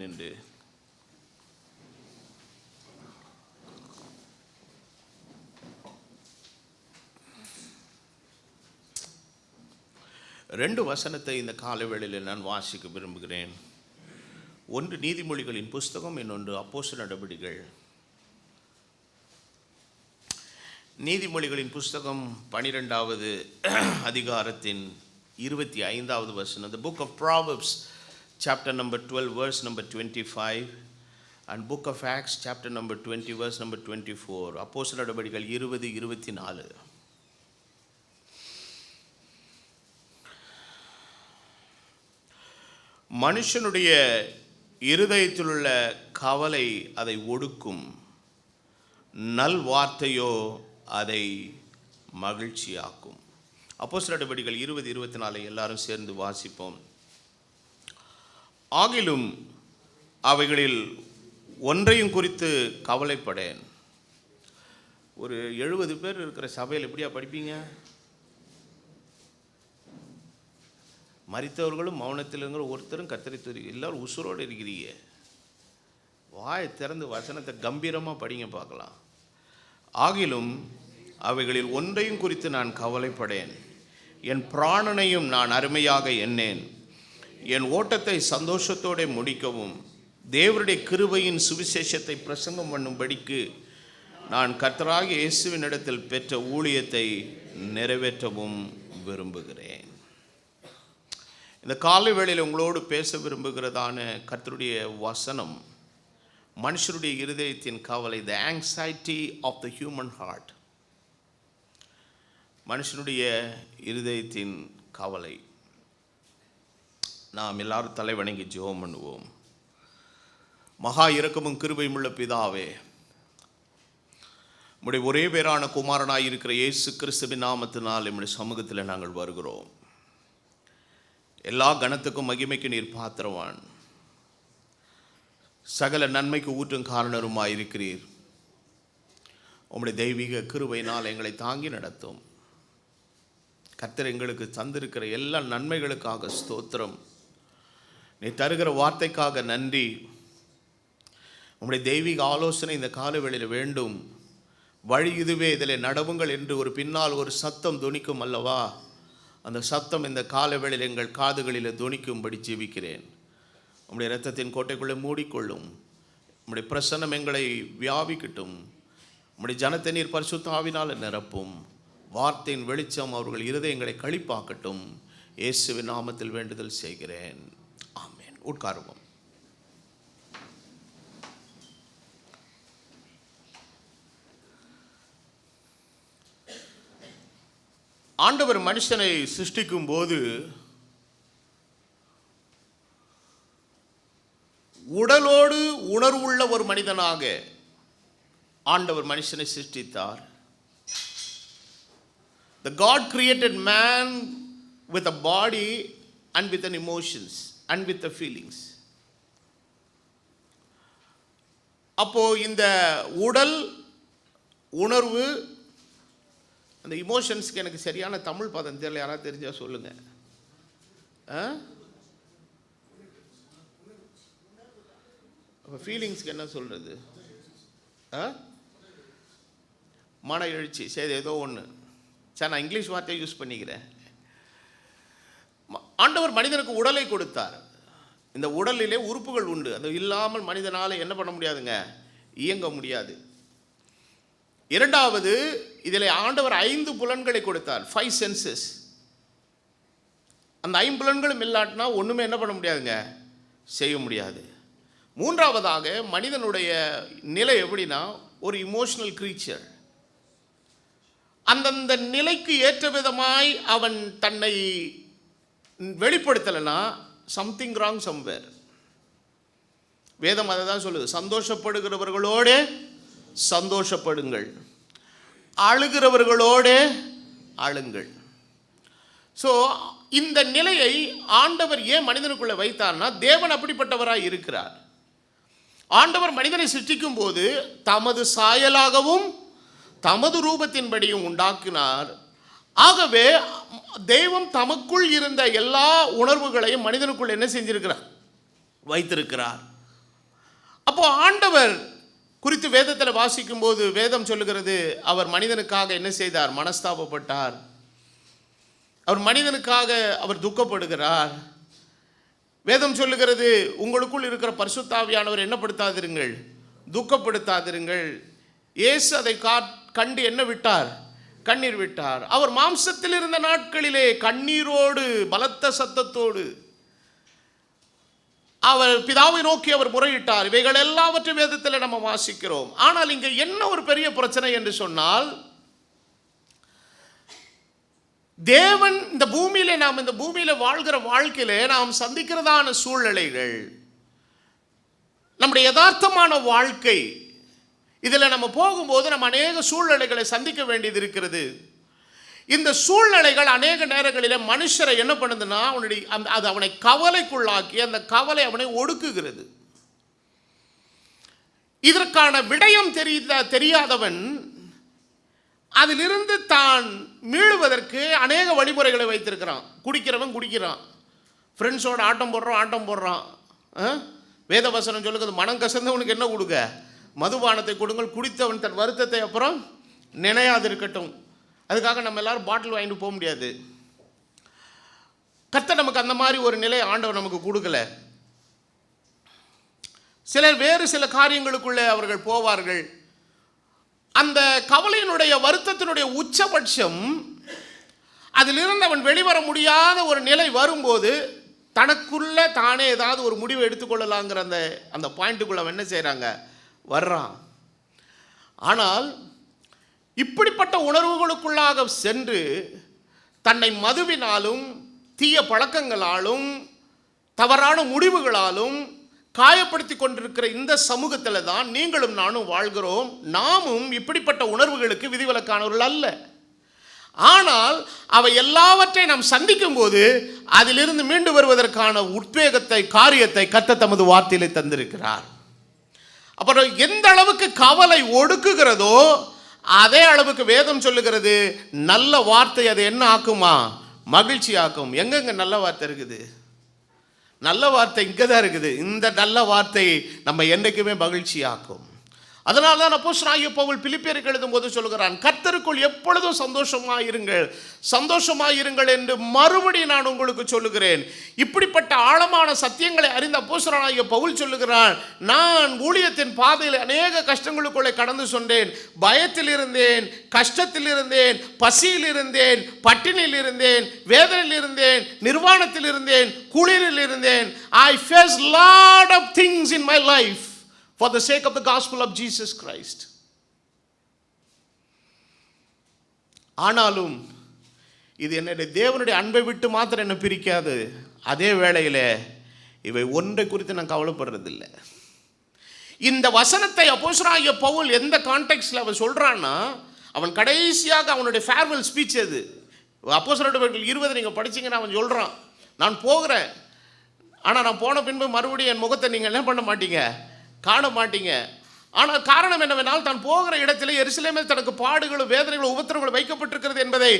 நின்று ரெண்டு வசனத்தை இந்த காலவேளையில் நான் வாசிக்க விரும்புகிறேன். ஒன்று நீதிமொழிகளின் புஸ்தகம், இன்னொன்று அப்போஸ்தலர் நடபடிகள். நீதிமொழிகளின் புஸ்தகம் 12வது அதிகாரத்தின் 25வது வசனம். The book of Proverbs chapter number 12 verse number 25 and book of Acts chapter number 20 verse number 24. அப்போஸ்தலர் நடபடிகள் 20-24. மனுஷனுடைய இருதயத்தில் உள்ள கவலை அதை ஒடுக்கும், நல் வார்த்தையோ அதை மகிழ்ச்சியாக்கும். அப்போஸ்தலர் நடபடிகள் 20-24 எல்லாரும் சேர்ந்து வாசிப்போம். ஆகிலும் அவைகளில் ஒன்றையும் குறித்து கவலைப்படேன். ஒரு 70 பேர் இருக்கிற சபையில் எப்படியா படிப்பீங்க? மரித்தவர்களும் மௌனத்தில் இருக்கிற ஒருத்தரும் கர்த்தரை துதி, எல்லாரும் உசுரோடு இருக்கிறீங்க. வாயை திறந்து வசனத்தை கம்பீரமாக படிங்க பார்க்கலாம். ஆகிலும் அவைகளில் ஒன்றையும் குறித்து நான் கவலைப்படேன், என் பிராணனையும் நான் அருமையாக எண்ணேன். என் ஓட்டத்தை சந்தோஷத்தோடு முடிக்கவும் தேவருடைய கிருபையின் சுவிசேஷத்தை பிரசங்கம் பண்ணும்படிக்கு நான் கர்த்தராகிய இயேசுவின் இடத்தில் பெற்ற ஊழியத்தை நிறைவேற்றவும் விரும்புகிறேன். இந்த காலை வேளையில் உங்களோடு பேச விரும்புகிறதான கர்த்தருடைய வசனம் மனுஷருடைய இருதயத்தின் கவலை, the anxiety of the human heart. மனுஷனுடைய இருதயத்தின் கவலை. நாம் எல்லாரும் தலைவணங்கி ஜெபம் பண்ணுவோம். மகா இரக்கமும் கிருபையும் உள்ள பிதாவே, உம்முடைய ஒரே பேரான குமாரனாய் இருக்கிற இயேசு கிறிஸ்துவின் நாமத்தினால் நம்முடைய சமூகத்தில் நாங்கள் வருகிறோம். எல்லா கணத்துக்கும் மகிமைக்கு நீர் பாத்திரவான், சகல நன்மைக்கு ஊற்றும் காரணருமாய் இருக்கிறீர். உம்முடைய தெய்வீக கிருபையினால் எங்களை தாங்கி நடத்தும். கர்த்தர் எங்களுக்கு தந்திருக்கிற எல்லா நன்மைகளுக்காக ஸ்தோத்திரம். நீ தருகிற வார்த்தைக்காக நன்றி. உம்முடைய தெய்வீக ஆலோசனை இந்த காலவேளையில் வேண்டும். வழி இதுவே, இதில் நடவுங்கள் என்று ஒரு பின்னால் ஒரு சத்தம் துணிக்கும் அல்லவா? அந்த சத்தம் இந்த காலவேளையில் எங்கள் காதுகளில் துணிக்கும்படி ஜெபிக்கிறேன். உம்முடைய இரத்தத்தின் கோட்டைக்குள்ளே மூடிக்கொள்ளும். உம்முடைய பிரசன்னம் எங்களை வியாபிக்கட்டும். உம்முடைய ஜனத்தை நீர் பரிசுத்த ஆவினால் நிரப்பும். வார்த்தையின் வெளிச்சம் அவர்கள் இருதயங்களை களிப்பாக்கட்டும். இயேசுவின் நாமத்தில் வேண்டுதல் செய்கிறேன், ஆமென். உட்காருவோம். ஆண்டவர் மனுஷனை சிருஷ்டிக்கும் போது உடலோடு உணர்வுள்ள ஒரு மனிதனாக ஆண்டவர் மனுஷனை சிருஷ்டித்தார். The God created man with a body and with an emotions and with the feelings. அப்போ இந்த உடல், உணர்வு, அந்த இமோஷன்ஸ்க்கு எனக்கு சரியான தமிழ் பதம் தெரியல, யாராவது தெரிஞ்சா சொல்லுங்க. அப்போ ஃபீலிங்ஸ்க்கு என்ன சொல்றது? மன எழுச்சி, சரி ஏதோ ஒன்று. சார் நான் இங்கிலீஷ் வார்த்தையை யூஸ் பண்ணிக்கிறேன். ஆண்டவர் மனிதனுக்கு உடலை கொடுத்தார். இந்த உடலிலே உறுப்புகள் உண்டு. அது இல்லாமல் மனிதனால் என்ன பண்ண முடியாதுங்க, இயங்க முடியாது. இரண்டாவது, இதில் ஆண்டவர் 5 புலன்களை கொடுத்தார், 5 senses. அந்த 5 புலன்களும் இல்லாட்டினா ஒன்றுமே என்ன பண்ண முடியாதுங்க, செய்ய முடியாது. மூன்றாவதாக மனிதனுடைய நிலை எப்படின்னா, ஒரு இமோஷனல் கிரீச்சர். அந்தந்த நிலைக்கு ஏற்ற விதமாய் அவன் தன்னை வெளிப்படுத்தலைன்னா சம்திங் ராங் சம்வேர். வேதம் அதை தான் சொல்லுது, சந்தோஷப்படுகிறவர்களோடு சந்தோஷப்படுங்கள், அழுகிறவர்களோடு அழுங்கள். ஸோ இந்த நிலையை ஆண்டவர் ஏன் மனிதனுக்குள்ளே வைத்தார்னா, தேவன் அப்படிப்பட்டவராய் இருக்கிறார். ஆண்டவர் மனிதனை சிருஷ்டிக்கும் போது தமது சாயலாகவும் தமது ரூபத்தின்படியும் உண்டாக்கினார். ஆகவே தெய்வம் தமக்குள் இருந்த எல்லா உணர்வுகளையும் மனிதனுக்குள் என்ன செஞ்சிருக்கிறார், வைத்திருக்கிறார். அப்போ ஆண்டவர் குறித்து வேதத்தில் வாசிக்கும் போது வேதம் சொல்லுகிறது, அவர் மனிதனுக்காக என்ன செய்தார்? மனஸ்தாபப்பட்டார். அவர் மனிதனுக்காக அவர் துக்கப்படுகிறார். வேதம் சொல்லுகிறது, உங்களுக்குள் இருக்கிற பரிசுத்தாவியானவர் என்னப்படுத்தாதிருங்கள், துக்கப்படுத்தாதிருங்கள். இயேசு அதை கண்டு என்ன விட்டார்? கண்ணீர் விட்டார். அவர் மாம்சத்தில் இருந்த நாட்களிலே கண்ணீரோடு பலத்த சத்தத்தோடு அவர் பிதாவை நோக்கி அவர் முறையிட்டார். இவைகள் எல்லாவற்றையும் வேதத்தில் நம்ம வாசிக்கிறோம். ஆனால் இங்கே என்ன ஒரு பெரிய பிரச்சனை என்று சொன்னால், தேவன் இந்த பூமியில வாழ்கிற வாழ்க்கையிலே நாம் சந்திக்கிறதான சூழ்நிலைகள், நம்முடைய யதார்த்தமான வாழ்க்கை, இதில் நம்ம போகும்போது நம்ம அநேக சூழ்நிலைகளை சந்திக்க வேண்டியது இருக்கிறது. இந்த சூழ்நிலைகள் அநேக நேரங்களில் மனுஷரை என்ன பண்ணுதுன்னா, அது அவனை கவலைக்குள்ளாக்கி அந்த கவலை அவனை ஒடுக்குகிறது. இதற்கான விடயம் தெரியாதவன் அதிலிருந்து தான் மீளுவதற்கு அநேக வழிமுறைகளை வைத்திருக்கிறான். குடிக்கிறவன் குடிக்கிறான், ஃப்ரெண்ட்ஸோட ஆட்டம் போடுறான். வேதவசனம் சொல்லுகிறது, மனம் கசந்தவனுக்கு என்ன கொடுங்க? மதுபானத்தை கொடுங்கள், குடித்தவன் தன் வருத்தத்தை அப்புறம் நினையாது இருக்கட்டும். அதுக்காக நம்ம எல்லாரும் பாட்டில் வாங்கிட்டு போக முடியாது. கர்த்தர் நமக்கு அந்த மாதிரி ஒரு நிலை ஆண்டவர் நமக்கு கொடுக்கல. சிலர் வேறு சில காரியங்களுக்குள்ளே அவர்கள் போவார்கள். அந்த கவலையினுடைய வருத்தத்தினுடைய உச்சபட்சம், அதிலிருந்து அவன் வெளிவர முடியாத ஒரு நிலை வரும்போது தனக்குள்ள தானே ஏதாவது ஒரு முடிவை எடுத்துக்கொள்ளலாங்கிற அந்த பாயிண்ட்டுக்குள்ள அவன் என்ன செய்கிறாங்க? வர்றான். ஆனால் இப்படிப்பட்ட உணர்வுகளுக்குள்ளாக சென்று தன்னை மதுவினாலும் தீய பழக்கங்களாலும் தவறான முடிவுகளாலும் காயப்படுத்தி கொண்டிருக்கிற இந்த சமூகத்தில் தான் நீங்களும் நானும் வாழ்கிறோம். நாமும் இப்படிப்பட்ட உணர்வுகளுக்கு விதிவிலக்கானவர்கள் அல்ல. ஆனால் அவை எல்லாவற்றையும் நாம் சந்திக்கும் போது அதிலிருந்து மீண்டு வருவதற்கான உத்வேகத்தை, காரியத்தை கர்த்தர் தமது வார்த்தையிலே தந்திருக்கிறார். அப்புறம் எந்த அளவுக்கு கவலை ஒடுக்குகிறதோ அதே அளவுக்கு வேதம் சொல்லுகிறது, நல்ல வார்த்தை அதை என்ன ஆக்குமா? மகிழ்ச்சி ஆக்கும். எங்கெங்க நல்ல வார்த்தை இருக்குது? நல்ல வார்த்தை இங்கே தான் இருக்குது. இந்த நல்ல வார்த்தை நம்ம என்றைக்குமே மகிழ்ச்சி ஆக்கும். அதனால தான் அப்போஸ்தலனாகிய பவுல் பிலிப்பியருக்கு எழுதும் போது சொல்கிறான், கர்த்தருக்குள் எப்பொழுதும் சந்தோஷமாயிருங்கள் என்று மறுபடியும் நான் உங்களுக்கு சொல்லுகிறேன். இப்படிப்பட்ட ஆழமான சத்தியங்களை அறிந்த அப்போஸ்தலனாகிய பவுல் சொல்லுகிறான், நான் ஊழியத்தின் பாதையில் அநேக கஷ்டங்களுக்குள்ளே கடந்து சொன்னேன். பயத்தில் இருந்தேன், கஷ்டத்தில் இருந்தேன், பசியில் இருந்தேன், பட்டினியில் இருந்தேன், வேதனையில் இருந்தேன், நிர்வாணத்தில் இருந்தேன், குளிரில் இருந்தேன். I faced lot of things in my life for the sake of the gospel of Jesus Christ. ஆனாலும் இது என்னுடைய தேவனுடைய அன்பை விட்டு மாத்திரம் என்ன பிரிக்காது. அதே வேளையில் இவை ஒன்றை குறித்து நான் கவலைப்படுறதில்லை. இந்த வசனத்தை அப்போஸ்தலனாகிய பவுல் எந்த கான்டெக்ஸ்டில் அவன் சொல்கிறான்னா, அவன் கடைசியாக அவனுடைய ஃபேர்வெல் ஸ்பீச் அது. அப்போஸ்தலர்கள் 20 நீங்கள் படிச்சிங்கன்னா அவன் சொல்கிறான், நான் போகிறேன், ஆனால் நான் போன பின்பு மறுபடியும் என் முகத்தை நீங்கள் என்ன பண்ண மாட்டீங்க, காண மாட்டீங்க. ஆனால் காரணம் என்னவென்றால், தான் போகிற இடத்திலே எருசலேமில் தனக்கு பாடுகளும் வேதனைகளும் உபத்திரங்களும் வைக்கப்பட்டிருக்கிறது என்பதை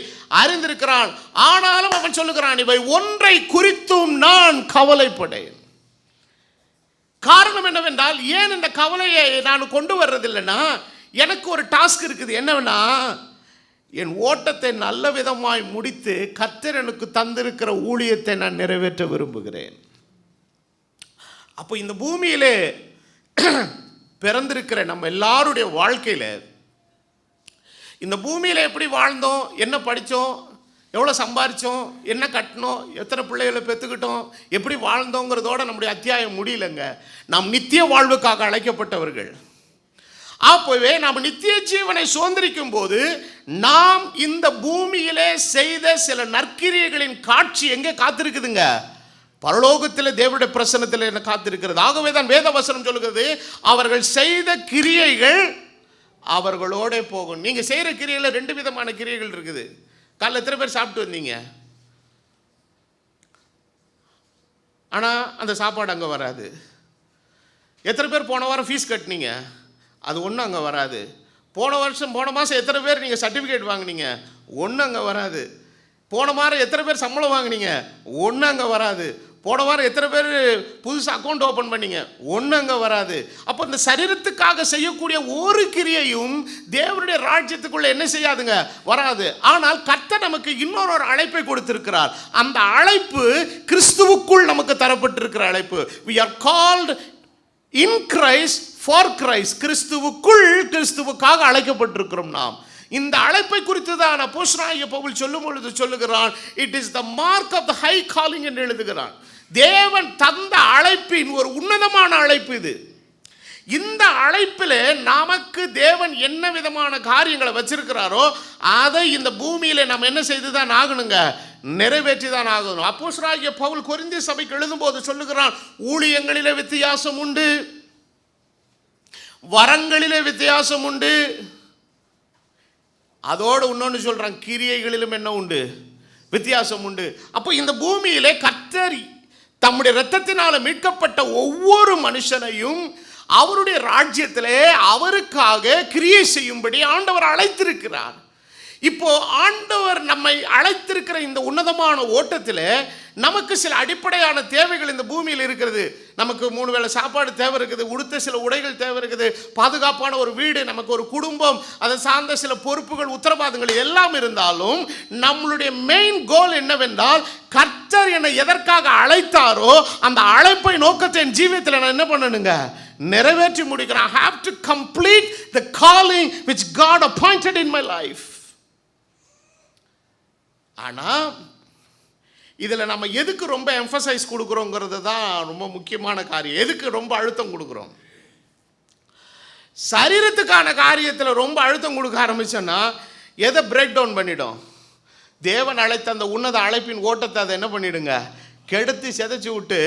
அறிந்திருக்கிறான். ஆனாலும் அவன் சொல்லுகிறான், இவை ஒன்றை குறித்தும் நான் கவலைப்படேன். காரணம் என்னவென்றால், ஏன் இந்த கவலையை நான் கொண்டு வர்றதில்லைன்னா, எனக்கு ஒரு டாஸ்க் இருக்குது. என்னவென்னா, என் ஓட்டத்தை நல்ல விதமாய் முடித்து கர்த்தர் எனக்கு தந்திருக்கிற ஊழியத்தை நான் நிறைவேற்ற விரும்புகிறேன். அப்போ இந்த பூமியிலே பிறந்திருக்கிற நம்ம எல்லாருடைய வாழ்க்கையில், இந்த பூமியில் எப்படி வாழ்ந்தோம், என்ன படித்தோம், எவ்வளோ சம்பாரித்தோம், என்ன கட்டினோம், எத்தனை பிள்ளைகளை பெற்றுக்கிட்டோம், எப்படி வாழ்ந்தோங்கிறதோட நம்முடைய அத்தியாயம் முடியலைங்க. நாம் நித்திய வாழ்வுக்காக அழைக்கப்பட்டவர்கள். அப்போவே நாம் நித்திய ஜீவனை சுதந்திரிக்கும் போது நாம் இந்த பூமியிலே செய்த சில நற்கிரியைகளின் காட்சி எங்கே காத்திருக்குதுங்க? பரலோகத்தில் தேவனுடைய பிரசன்னத்தில் என்ன காத்திருக்கிறது. ஆகவே தான் வேத வசனம் சொல்லுகிறது, அவர்கள் செய்த கிரியைகள் அவர்களோட போகும். நீங்கள் செய்கிற கிரியையில் 2 விதமான கிரியைகள் இருக்குது. காலைல எத்தனை பேர் சாப்பிட்டு வந்தீங்க? ஆனால் அந்த சாப்பாடு அங்கே வராது. எத்தனை பேர் போன வாரம் ஃபீஸ் கட்டினீங்க? அது ஒன்றும் அங்கே வராது. போன மாதம் எத்தனை பேர் நீங்கள் சர்டிஃபிகேட் வாங்கினீங்க? ஒன்றும் அங்கே வராது. போன மாதம் எத்தனை பேர் சம்பளம் வாங்கினீங்க? ஒன்றும் அங்கே வராது. போன வாரம் எத்தனை பேர் புதுசு அக்கௌண்ட் ஓப்பன் பண்ணீங்க? ஒன்றும் அங்கே வராது. அப்போ இந்த சரீரத்துக்காக செய்யக்கூடிய ஒரு கிரியையும் தேவனுடைய ராஜ்யத்துக்குள்ள என்ன செய்யாதுங்க, வராது. ஆனால் கர்த்தர் நமக்கு இன்னொரு அழைப்பை கொடுத்திருக்கிறார். அந்த அழைப்பு கிறிஸ்துவுக்குள் நமக்கு தரப்பட்டிருக்கிற அழைப்பு. we are called in Christ for Christ. கிறிஸ்துவுக்காக அழைக்கப்பட்டிருக்கிறோம் நாம். இந்த அழைப்பை குறித்து தான் அப்போஸ்தலனாகிய பவுல் சொல்லும் பொழுது சொல்லுகிறான், it is the mark of the high calling என்று எழுதுகிறான். தேவன் தந்த அழைப்பின் ஒரு உன்னதமான அழைப்பு இது. இந்த அழைப்பில் நமக்கு தேவன் என்ன விதமான காரியங்களை வச்சிருக்கிறாரோ அதை இந்த பூமியில நம்ம என்ன செய்து தான் ஆகணுங்க, நிறைவேற்றி தான் ஆகணும். அப்போஸ்தலனாகிய பவுல் கொரிந்திய சபைக்கு எழுதும்போது சொல்லுகிறான், ஊழியங்களிலே வித்தியாசம் உண்டு, வரங்களிலே வித்தியாசம் உண்டு, அதோடு இன்னொன்று சொல்றான், கிரியைகளிலும் என்ன உண்டு, வித்தியாசம் உண்டு. அப்போ இந்த பூமியிலே கர்த்தர் தம்முடைய இரத்தத்தினால மீட்கப்பட்ட ஒவ்வொரு மனுஷனையும் அவருடைய ராஜ்யத்திலே அவருக்காக கிரியை செய்யும்படி ஆண்டவர் அழைத்திருக்கிறார். இப்போ ஆண்டவர் நம்மை அழைத்திருக்கிற இந்த உன்னதமான ஓட்டத்தில் நமக்கு சில அடிப்படையான தேவைகள் இந்த பூமியில் இருக்கிறது. நமக்கு 3 வேளை சாப்பாடு தேவை இருக்குது, உடுத்த சில உடைகள் தேவை இருக்குது, பாதுகாப்பான ஒரு வீடு, நமக்கு ஒரு குடும்பம், அதை சார்ந்த சில பொறுப்புகள், உத்தரவாதங்கள் எல்லாம் இருந்தாலும் நம்மளுடைய மெயின் கோல் என்னவென்றால், கர்த்தர் என்னை எதற்காக அழைத்தாரோ அந்த அழைப்பை நோக்கத்தை என் ஜீவியத்தில் நான் என்ன பண்ணணுங்க, நிறைவேற்றி முடிக்கிறேன். I have to complete the calling which God appointed in my life. ஆனால் இதில் நம்ம எதுக்கு ரொம்ப எம்ஃபசைஸ் கொடுக்குறோங்கிறது தான் ரொம்ப முக்கியமான காரியம். எதுக்கு ரொம்ப அழுத்தம் கொடுக்குறோம்? சரீரத்துக்கான காரியத்தில் ரொம்ப அழுத்தம் கொடுக்க ஆரம்பிச்சோன்னா எதை பிரேக் டவுன் பண்ணிடும்? தேவன் அழைத்த அந்த உன்னத அழைப்பின் ஓட்டத்தை அதை என்ன பண்ணிடுங்க, கெடுத்து செதைச்சி விட்டு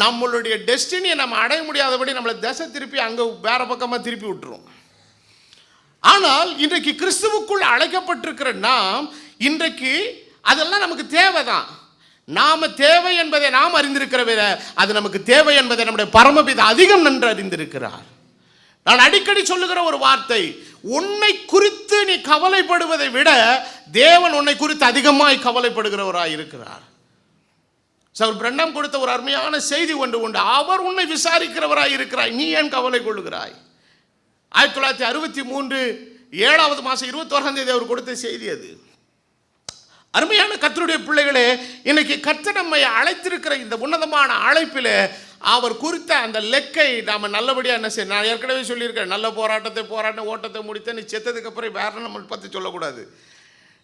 நம்மளுடைய டெஸ்டினியை நம்ம அடைய முடியாதபடி நம்மளை திசை திருப்பி அங்கே வேற பக்கமாக திருப்பி விட்டுரும். ஆனால் இன்றைக்கு கிறிஸ்துவுக்குள் அழைக்கப்பட்டிருக்கிற நாம் இன்றைக்கு அதெல்லாம் நமக்கு தேவைதான். நாம தேவை என்பதை நாம் அறிந்திருக்கிற விட அது நமக்கு தேவை என்பதை நம்முடைய பரமபிதா அதிகம் நன்று அறிந்திருக்கிறார். நான் அடிக்கடி சொல்லுகிற ஒரு வார்த்தை, உன்னை குறித்து நீ கவலைப்படுவதை விட தேவன் உன்னை குறித்து அதிகமாய் கவலைப்படுகிறவராய் இருக்கிறார். சகோதரர் பிரண்ணம் கொடுத்த ஒரு அருமையான செய்தி ஒன்று உண்டு. அவர் உன்னை விசாரிக்கிறவராய் இருக்கிறாய், நீ ஏன் கவலை கொள்ளுகிறாய்? 1963 7வது மாதம் 21ஆம் தேதி அவர் கொடுத்த செய்தி அது. அருமையான கர்த்தருடைய பிள்ளைகளே, இன்னைக்கு கர்த்தர் நம்மை அழைத்திருக்கிற இந்த உன்னதமான அழைப்பில் அவர் குறித்த அந்த லெக்கை நாம் நல்லபடியாக என்ன செய்ய, நான் ஏற்கனவே சொல்லியிருக்கேன், நல்ல போராட்ட ஓட்டத்தை முடித்த நீ செத்ததுக்கு அப்புறம் வேற நம்ம பற்றி சொல்லக்கூடாது.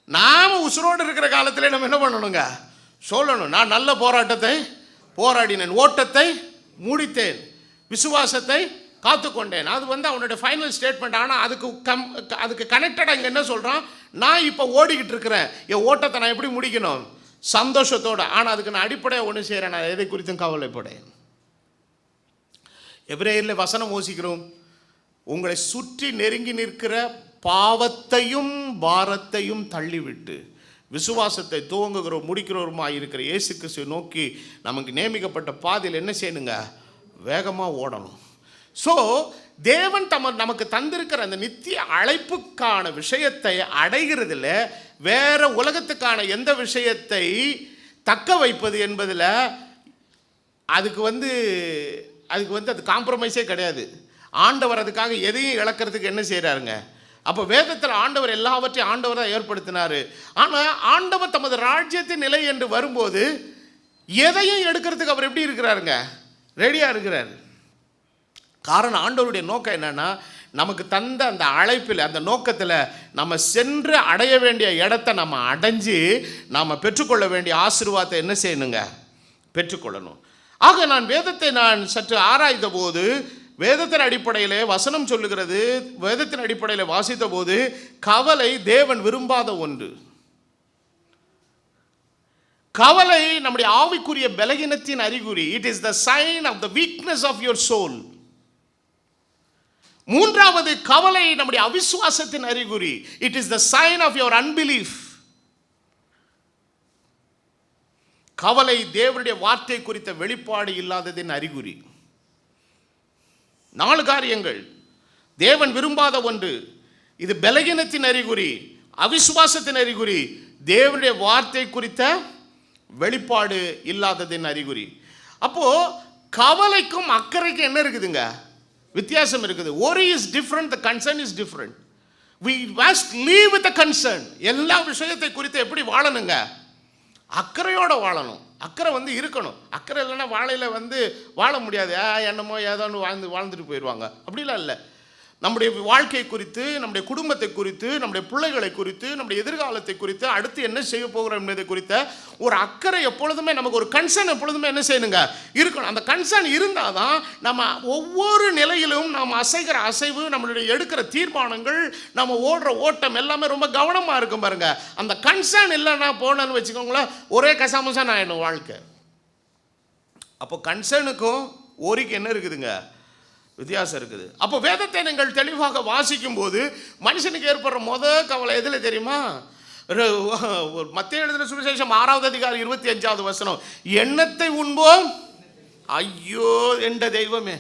நாம் உசுரோடு இருக்கிற காலத்திலே நம்ம என்ன பண்ணணுங்க, சொல்லணும், நான் நல்ல போராட்டத்தை போராடினேன், ஓட்டத்தை முடித்தேன், விசுவாசத்தை காத்துக்கொண்டேன். அது அவனுடைய ஃபைனல் ஸ்டேட்மெண்ட். ஆனால் அதுக்கு கனெக்டடாக இங்கே என்ன சொல்கிறான், நான் இப்போ ஓடிக்கிட்டு இருக்கிறேன், என் ஓட்டத்தை நான் எப்படி முடிக்கணும், சந்தோஷத்தோடு. ஆனால் அதுக்கு நான் அடிப்படையாக ஒன்று செய்கிறேன், நான் எதை குறித்தும் கவலைப்படேன். எபிரேயரில் வசனம் வாசிக்கிறோம், உங்களை சுற்றி நெருங்கி நிற்கிற பாவத்தையும் பாரத்தையும் தள்ளிவிட்டு விசுவாசத்தை துவங்குகிறோம் முடிக்கிறோருமாய் இருக்கிற இயேசு கிறிஸ்துவை நோக்கி நமக்கு நியமிக்கப்பட்ட பாதையில் என்ன செய்யணுங்க, வேகமாக ஓடணும். ஸோ தேவன் நமக்கு தந்திருக்கிற அந்த நித்திய அழைப்புக்கான விஷயத்தை அடைகிறதுல வேற உலகத்துக்கான எந்த விஷயத்தை தக்க வைப்பது என்பதில் அதுக்கு அது காம்ப்ரமைஸே கிடையாது. ஆண்டவர் அதுக்காக எதையும் இழக்கிறதுக்கு என்ன செய்கிறாருங்க. அப்போ வேதத்தில் ஆண்டவர் எல்லாவற்றையும் ஆண்டவர் தான் ஏற்படுத்தினார். ஆனால் ஆண்டவர் தமது ராஜ்யத்தின் நிலை என்று வரும்போது எதையும் எடுக்கிறதுக்கு அவர் எப்படி இருக்கிறாருங்க, ரெடியாக இருக்கிறார். காரணம் ஆண்டவருடைய நோக்கம் என்னன்னா, நமக்கு தந்த அந்த அழைப்பில் அந்த நோக்கத்தில் நம்ம சென்று அடைய வேண்டிய இடத்தை நம்ம அடைஞ்சு நாம் பெற்றுக்கொள்ள வேண்டிய ஆசீர்வாதத்தை என்ன செய்யணுங்க, பெற்றுக்கொள்ளணும். ஆக வேதத்தை நான் சற்று ஆராய்ந்த போது வேதத்தின் அடிப்படையில் வசனம் சொல்லுகிறது, வேதத்தின் அடிப்படையில் வாசித்த போது கவலை தேவன் விரும்பாத ஒன்று. கவலை நம்முடைய ஆவிக்குரிய பலகீனத்தின் அறிகுறி. It is the sign of the weakness of your soul. மூன்றாவது, கவலை நம்முடைய அவிசுவாசத்தின் அறிகுறி. It is the sign of your unbelief. கவலை தேவனுடைய வார்த்தை குறித்த வெளிப்பாடு இல்லாததின் அறிகுறி. 4 காரியங்கள். தேவன் விரும்பாத ஒன்று, இது பலகீனத்தின் அறிகுறி, அவிசுவாசத்தின் அறிகுறி, தேவனுடைய வார்த்தை குறித்த வெளிப்பாடு இல்லாததின் அறிகுறி. அப்போ கவலைக்கும் அக்கறைக்கும் என்ன இருக்குதுங்க? வித்தியாசம் இருக்குது. worry is different, the concern is different. we must live with the concern. எல்லா விஷயத்தை குறித்து எப்படி வாழணுங்க? அக்கறையோட வாழணும். அக்கறை இருக்கணும். அக்கறை இல்லைன்னா வாழ முடியாது. என்னமோ ஏதோன்னு வாழ்ந்துட்டு போயிடுவாங்க. அப்படிலாம் இல்லை. நம்முடைய வாழ்க்கை குறித்து, நம்முடைய குடும்பத்தை குறித்து, நம்முடைய பிள்ளைகளை குறித்து, நம்முடைய எதிர்காலத்தை குறித்து, அடுத்து என்ன செய்ய போகிறோம் என்பதை குறித்த ஒரு அக்கறை எப்பொழுதுமே, நமக்கு ஒரு கன்சர்ன் எப்பொழுதுமே என்ன செய்யணுங்க? இருக்கணும். அந்த கன்சர்ன் இருந்தால் தான் நம்ம ஒவ்வொரு நிலையிலும் நாம் அசைகிற அசைவு, நம்மளுடைய எடுக்கிற தீர்மானங்கள், நம்ம ஓடுற ஓட்டம் எல்லாமே ரொம்ப கவனமாக இருக்கும் பாருங்க. அந்த கன்சர்ன் இல்லைன்னா போனேன்னு வச்சுக்கோங்களேன், ஒரே கசாமசான் ஆயிடும் வாழ்க்கை. அப்போ கன்சர்னுக்கும் ஓரிக்கு என்ன இருக்குதுங்க? வித்தியாசம் இருக்குது. அப்போ வேதத்தை நீங்கள் தெளிவாக வாசிக்கும் போது மனுஷனுக்கு ஏற்படுற கவலை எதில் தெரியுமா? மத்தேயு எழுதின சுவிசேஷம் 6வது அதிகாரம் 25வது வசனம், எண்ணத்தை உண்போம், ஐயோ என்ற தெய்வமே,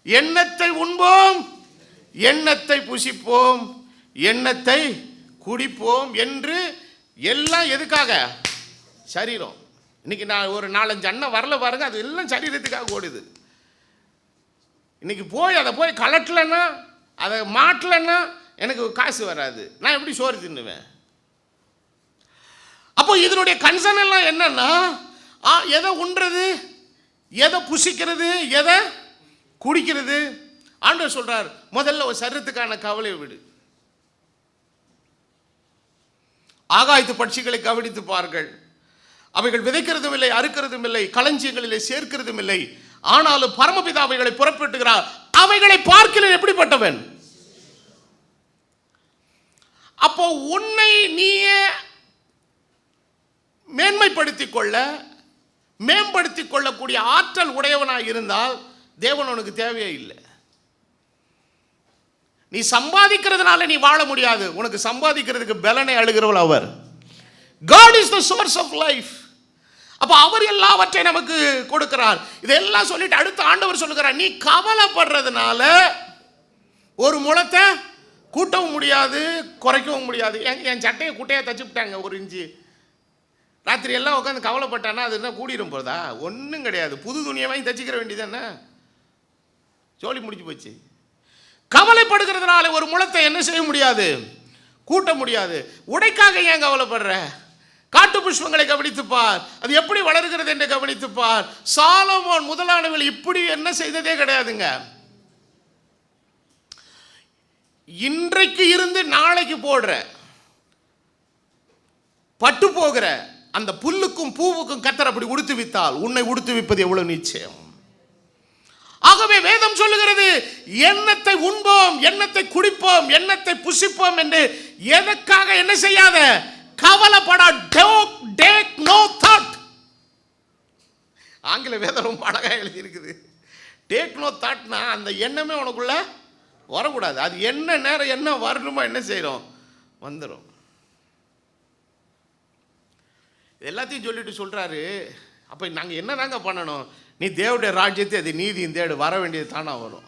எண்ணத்தை உண்போம், எண்ணத்தை புசிப்போம், எண்ணத்தை குடிப்போம் என்று எல்லாம் எதுக்காக? சரீரம். இன்னைக்கு நான் ஒரு 4-5 அண்ணன் வரல பாருங்க, அது எல்லாம் சரீரத்துக்காக ஓடுது. இன்னைக்கு அதை போய் கலட்டலைன்னா, அதை மாட்டலைன்னா எனக்கு காசு வராது. நான் எப்படி சோறு தின்னுவேன்? அப்போ இதனுடைய கன்சர்ன் எல்லாம் என்னன்னா, எதை உண்றது, எதை புசிக்கிறது, எதை குடிக்கிறது. ஆண்டவர் சொல்றார், முதல்ல ஒரு சரீரத்துக்கான கவலையை விடு. ஆகாயத்து பட்சிகளை கவனித்து பார்கள், அவைகள் விதைக்கிறதும் இல்லை, அறுக்கிறதும் இல்லை, களஞ்சியங்களிலே சேர்க்கிறதும் இல்லை, ஆனாலும் பரமபிதா அவைகளை புறப்பட்டுகிறார். அவைகளை பார்க்கிறேன் எப்படிப்பட்டவன்? அப்போ உன்னை நீயே மேன்மைப்படுத்திக் கொள்ள, மேம்படுத்திக் கொள்ளக்கூடிய ஆற்றல் உடையவனாய் இருந்தால் தேவன் உனக்கு தேவையே இல்லை. நீ சம்பாதிக்கிறதுனால நீ வாழ முடியாது. உனக்கு சம்பாதிக்கிறதுக்கு பலனை அழுகிறவள் அவர். God is the source of life. அப்போ அவர் எல்லாவற்றை நமக்கு கொடுக்கிறார். இதெல்லாம் சொல்லிட்டு அடுத்த ஆண்டவர் சொல்லுகிறார், நீ கவலைப்படுறதுனால ஒரு முளத்தை கூட்டவும் முடியாது, குறைக்கவும் முடியாது. என் சட்டையை குட்டையை தச்சு விட்டாங்க 1 இன்ச்சு. ராத்திரி எல்லாம் உட்காந்து கவலைப்பட்டானா அது என்ன கூடிடும் போதா? ஒன்றும் கிடையாது. புது துணியை வாங்கி தச்சுக்கிற வேண்டியது என்ன, ஜோலி முடிஞ்சு போச்சு. கவலைப்படுகிறதுனால ஒரு முளத்தை என்ன செய்ய முடியாது? கூட்ட முடியாது. உடைக்காக ஏன் கவலைப்படுற? காட்டு புஷ்பங்களை கவனித்துப்பார், அது எப்படி வளர்கிறது என்று கவனித்துப்பார். சாலமோன் முதலானவர்கள் இப்படி என்ன செய்ததே கிடையாதுங்க. இன்றைக்கு இருந்து நாளைக்கு போடுற பட்டு போகிற அந்த புல்லுக்கும் பூவுக்கும் கர்த்தர் அப்படி உடுத்துவித்தால் உன்னை உடுத்துவிப்பது எவ்வளவு நிச்சயம். ஆகவே வேதம் சொல்லுகிறது, எண்ணத்தை உண்போம், எண்ணத்தை குடிப்போம், எண்ணத்தை புசிப்போம் என்று எதற்காக என்ன செய்யாத? கவலைப்பட. Take no thought. ஆங்கில வேதம் ரொம்ப அழகா எழுதி இருக்குது. டேக் நோ தாட்னா அந்த எண்ணமே உனக்குள்ள வரக்கூடாது. அது என்ன நேரம் என்ன வரணுமோ என்ன செய்யறோம் வந்துடும். எல்லாத்தையும் சொல்லிட்டு சொல்றாரு, அப்ப நாங்க என்ன தாங்க பண்ணணும்? நீ தேவனுடைய ராஜ்யத்தை, அது நீதியின் தேடு, வர வேண்டியது தானா வரும்.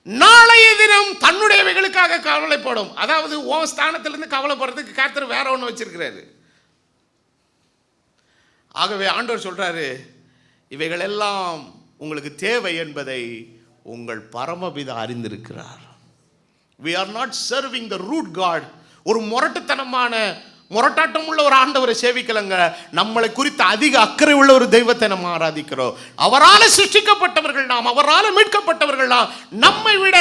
நாளைய தினம் தன்னுடையவைகளுக்காக கவலைப்படும். அதாவது உன் ஸ்தானத்திலிருந்து கவலைப்படுறதுக்கு கர்த்தர் வேற ஒன்று வச்சிருக்கிறாரு. ஆகவே ஆண்டவர் சொல்றாரு, இவைகள் எல்லாம் உங்களுக்கு தேவை என்பதை உங்கள் பரமபிதா அறிந்திருக்கிறார். we are not serving the root god. ஒரு முரட்டாட்டம் உள்ள ஒரு ஆண்டவரை சேவிக்கலங்க. நம்மளை குறித்து அதிக அக்கறை உள்ள ஒரு தெய்வத்தை நம்ம ஆராதிக்கிறோம். அவரால் சிருஷ்டிக்கப்பட்டவர்கள் நாம், அவரால் மீட்கப்பட்டவர்கள் நாம். நம்மை விட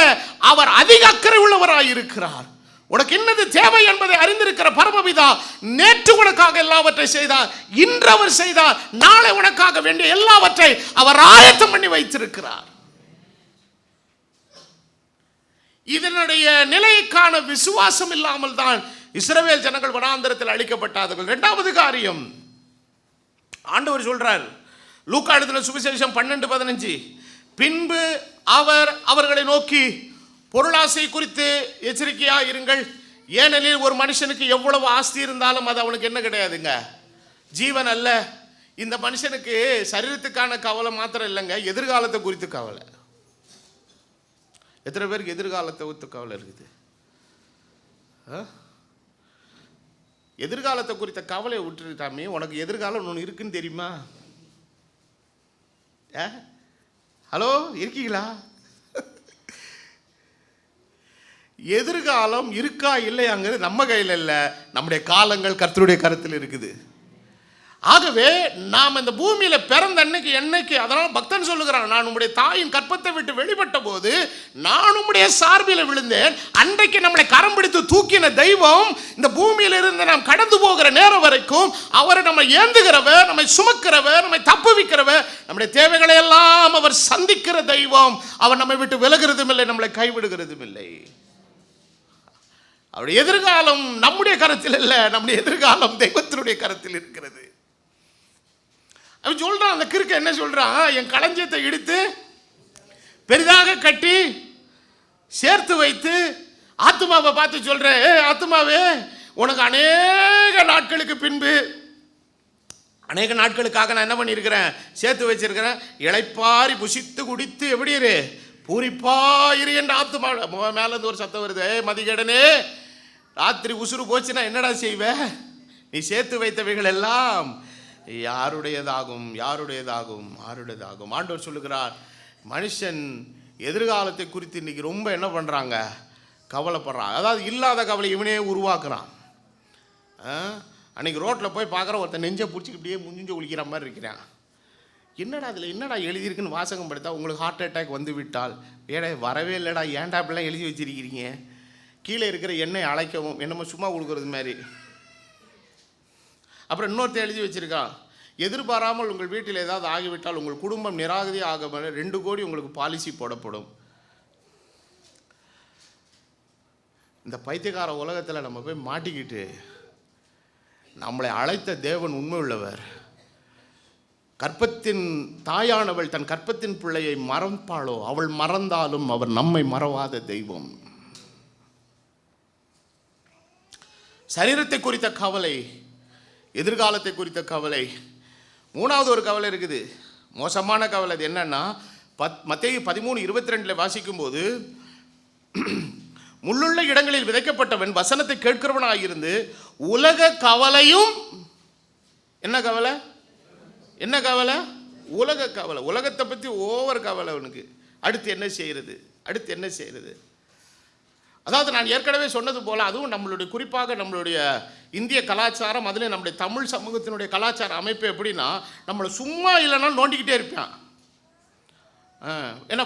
அவர் அதிக அக்கறை உள்ளவராய் இருக்கிறார். உனக்கு என்னது தேவை என்பதை அறிந்திருக்கிற பரமபிதா நேற்று உனக்காக எல்லாவற்றை செய்தார், இன்று அவர் செய்தார், நாளை உனக்காக வேண்டிய எல்லாவற்றை அவர் ஆயத்தம் பண்ணி வைத்திருக்கிறார். இதனுடைய நிலைக்கான விசுவாசம் இல்லாமல் தான் இஸ்ரவேல் ஜனங்கள் வனாந்தரத்தில் அழிக்கப்பட்டார்கள். 2வது காரியம் ஆண்டவர் சொல்றார், லூக்கா எழுதின சுவிசேஷம் 12:15, பின்பு அவர் அவர்களை நோக்கி, பொருளாசை குறித்து எச்சரிக்கையா இருங்கள். ஏனெனில் ஒரு மனுஷனுக்கு எவ்வளவு ஆஸ்தி இருந்தாலும் அது அவனுக்கு என்ன கிடையாதுங்க? ஜீவன் அல்ல. இந்த மனுஷனுக்கு சரீரத்துக்கான கவலை மாத்திரம் இல்லைங்க, எதிர்காலத்தை குறித்து கவலை. எத்தனை பேருக்கு எதிர்காலத்தை குறித்து கவலை இருக்குது? எதிர்காலத்தை குறித்த கவலையை விட்டுட்டாமே, உனக்கு எதிர்காலம் ஒன்று இருக்குன்னு தெரியுமா? ஹலோ, இருக்கீங்களா? எதிர்காலம் இருக்கா இல்லையாங்கிறது நம்ம கையில் இல்லை, நம்முடைய காலங்கள் கர்த்தருடைய கருத்தில் இருக்குது. ஆகவே நாம் இந்த பூமியில பிறந்த என்னைக்கு அதனால் பக்தன் சொல்லுகிறான், நான் உம்முடைய தாயின் கற்பத்தை விட்டு வெளிப்பட்ட போது நான் உம்முடைய சார்பில் விழுந்தேன். அன்றைக்கு நம்மளை கரம் பிடித்து தூக்கின தெய்வம் இந்த பூமியில இருந்து நாம் கடந்து போகிற நேரம் வரைக்கும் அவரை நம்ம ஏந்துகிறவர், நம்மை சுமக்கிறவர், நம்மை தப்புவிக்கிறவர், நம்முடைய தேவைகளை எல்லாம் அவர் சந்திக்கிற தெய்வம். அவர் நம்மை விட்டு விலகிறதும் இல்லை, நம்மளை கைவிடுகிறதும் இல்லை. அவருடைய எதிர்காலம் நம்முடைய கரத்தில் இல்லை, நம்முடைய எதிர்காலம் தெய்வத்தினுடைய கரத்தில் இருக்கிறது. அவன் சொல்றான், அந்த கிறுக்க என்ன சொல்றான், என் களஞ்சியத்தை இடித்து பெரிதாக கட்டி சேர்த்து வைத்து ஆத்துமாவை பார்த்து சொல்றேன், ஆத்துமாவே உனக்கு அநேக நாட்களுக்கு பின்பு, அநேக நாட்களுக்காக நான் என்ன பண்ணியிருக்கிறேன், சேர்த்து வச்சிருக்கிறேன். இளைப்பாரி புசித்து குடித்து எப்படி இரு, பூரிப்பாயிரு என்ற ஆத்துமா. மேல இருந்து ஒரு சத்தம் வருது, மதிகேடனே, ராத்திரி உசுறு போச்சுன்னா என்னடா செய்வ, நீ சேர்த்து வைத்தவைகள் எல்லாம் யாருடையதாகும், யாருடையதாகும், யாருடையதாகும். ஆண்டவர் சொல்லுகிறார், மனுஷன் எதிர்காலத்தை குறித்து இன்னைக்கு ரொம்ப என்ன பண்ணுறாங்க, கவலைப்படுறான். அதாவது இல்லாத கவலை இவனே உருவாக்குறான். அன்றைக்கி ரோட்டில் போய் பார்க்குற ஒருத்தன் நெஞ்சை பிடிச்சிக்கிட்டே முஞ்சிஞ்சு ஒழிக்கிற மாதிரி இருக்கிறான். என்னடா அதில் என்னடா எழுதியிருக்குன்னு வாசகம் படுத்தா, உங்களுக்கு ஹார்ட் அட்டாக் வந்து விட்டால், ஏடா வரவே இல்லைடா, ஏன்டா அப்படிலாம் எழுதி வச்சிருக்கிறீங்க, கீழே இருக்கிற எண்ணெய் அழைக்கவும், என்னமோ சும்மா கொடுக்குறது மாதிரி. அப்புறம் இன்னொருத்த எழுதி வச்சிருக்கான், எதிர்பாராமல் உங்கள் வீட்டில் ஏதாவது ஆகிவிட்டால் உங்கள் குடும்பம் நிராகதி ஆக 2 கோடி உங்களுக்கு பாலிசி போடப்படும். இந்த பைத்தியக்கார உலகத்தில் நம்ம போய் மாட்டிக்கிட்டு, நம்மளை அழைத்த தேவன் உண்மை உள்ளவர். கற்பத்தின் தாயானவள் தன் கற்பத்தின் பிள்ளையை மறப்பாளோ, அவள் மறந்தாலும் அவர் நம்மை மறவாத தெய்வம். சரீரத்தை குறித்த கவலை, எதிர்காலத்தை குறித்த கவலை. 3வது ஒரு கவலை இருக்குது, மோசமான கவலை. அது என்னன்னா, மத்தேயு 13:22 வாசிக்கும்போது, முள்ளுள்ள இடங்களில் விதைக்கப்பட்டவன் வசனத்தை கேட்கிறவனாயிருந்து உலக கவலையும், என்ன கவலை, என்ன கவலை, உலக கவலை, உலகத்தை பற்றி ஓவர் கவலை அவனுக்கு. அடுத்து என்ன செய்யறது, அடுத்து என்ன செய்யறது. அதாவது நான் ஏற்கனவே சொன்னது போல், அதுவும் நம்மளுடைய குறிப்பாக நம்மளுடைய இந்திய கலாச்சாரம், அதில் நம்முடைய தமிழ் சமூகத்தினுடைய கலாச்சார அமைப்பு எப்படின்னா, நம்மளை சும்மா இல்லைன்னா நோண்டிக்கிட்டே இருப்பான். ஏன்னா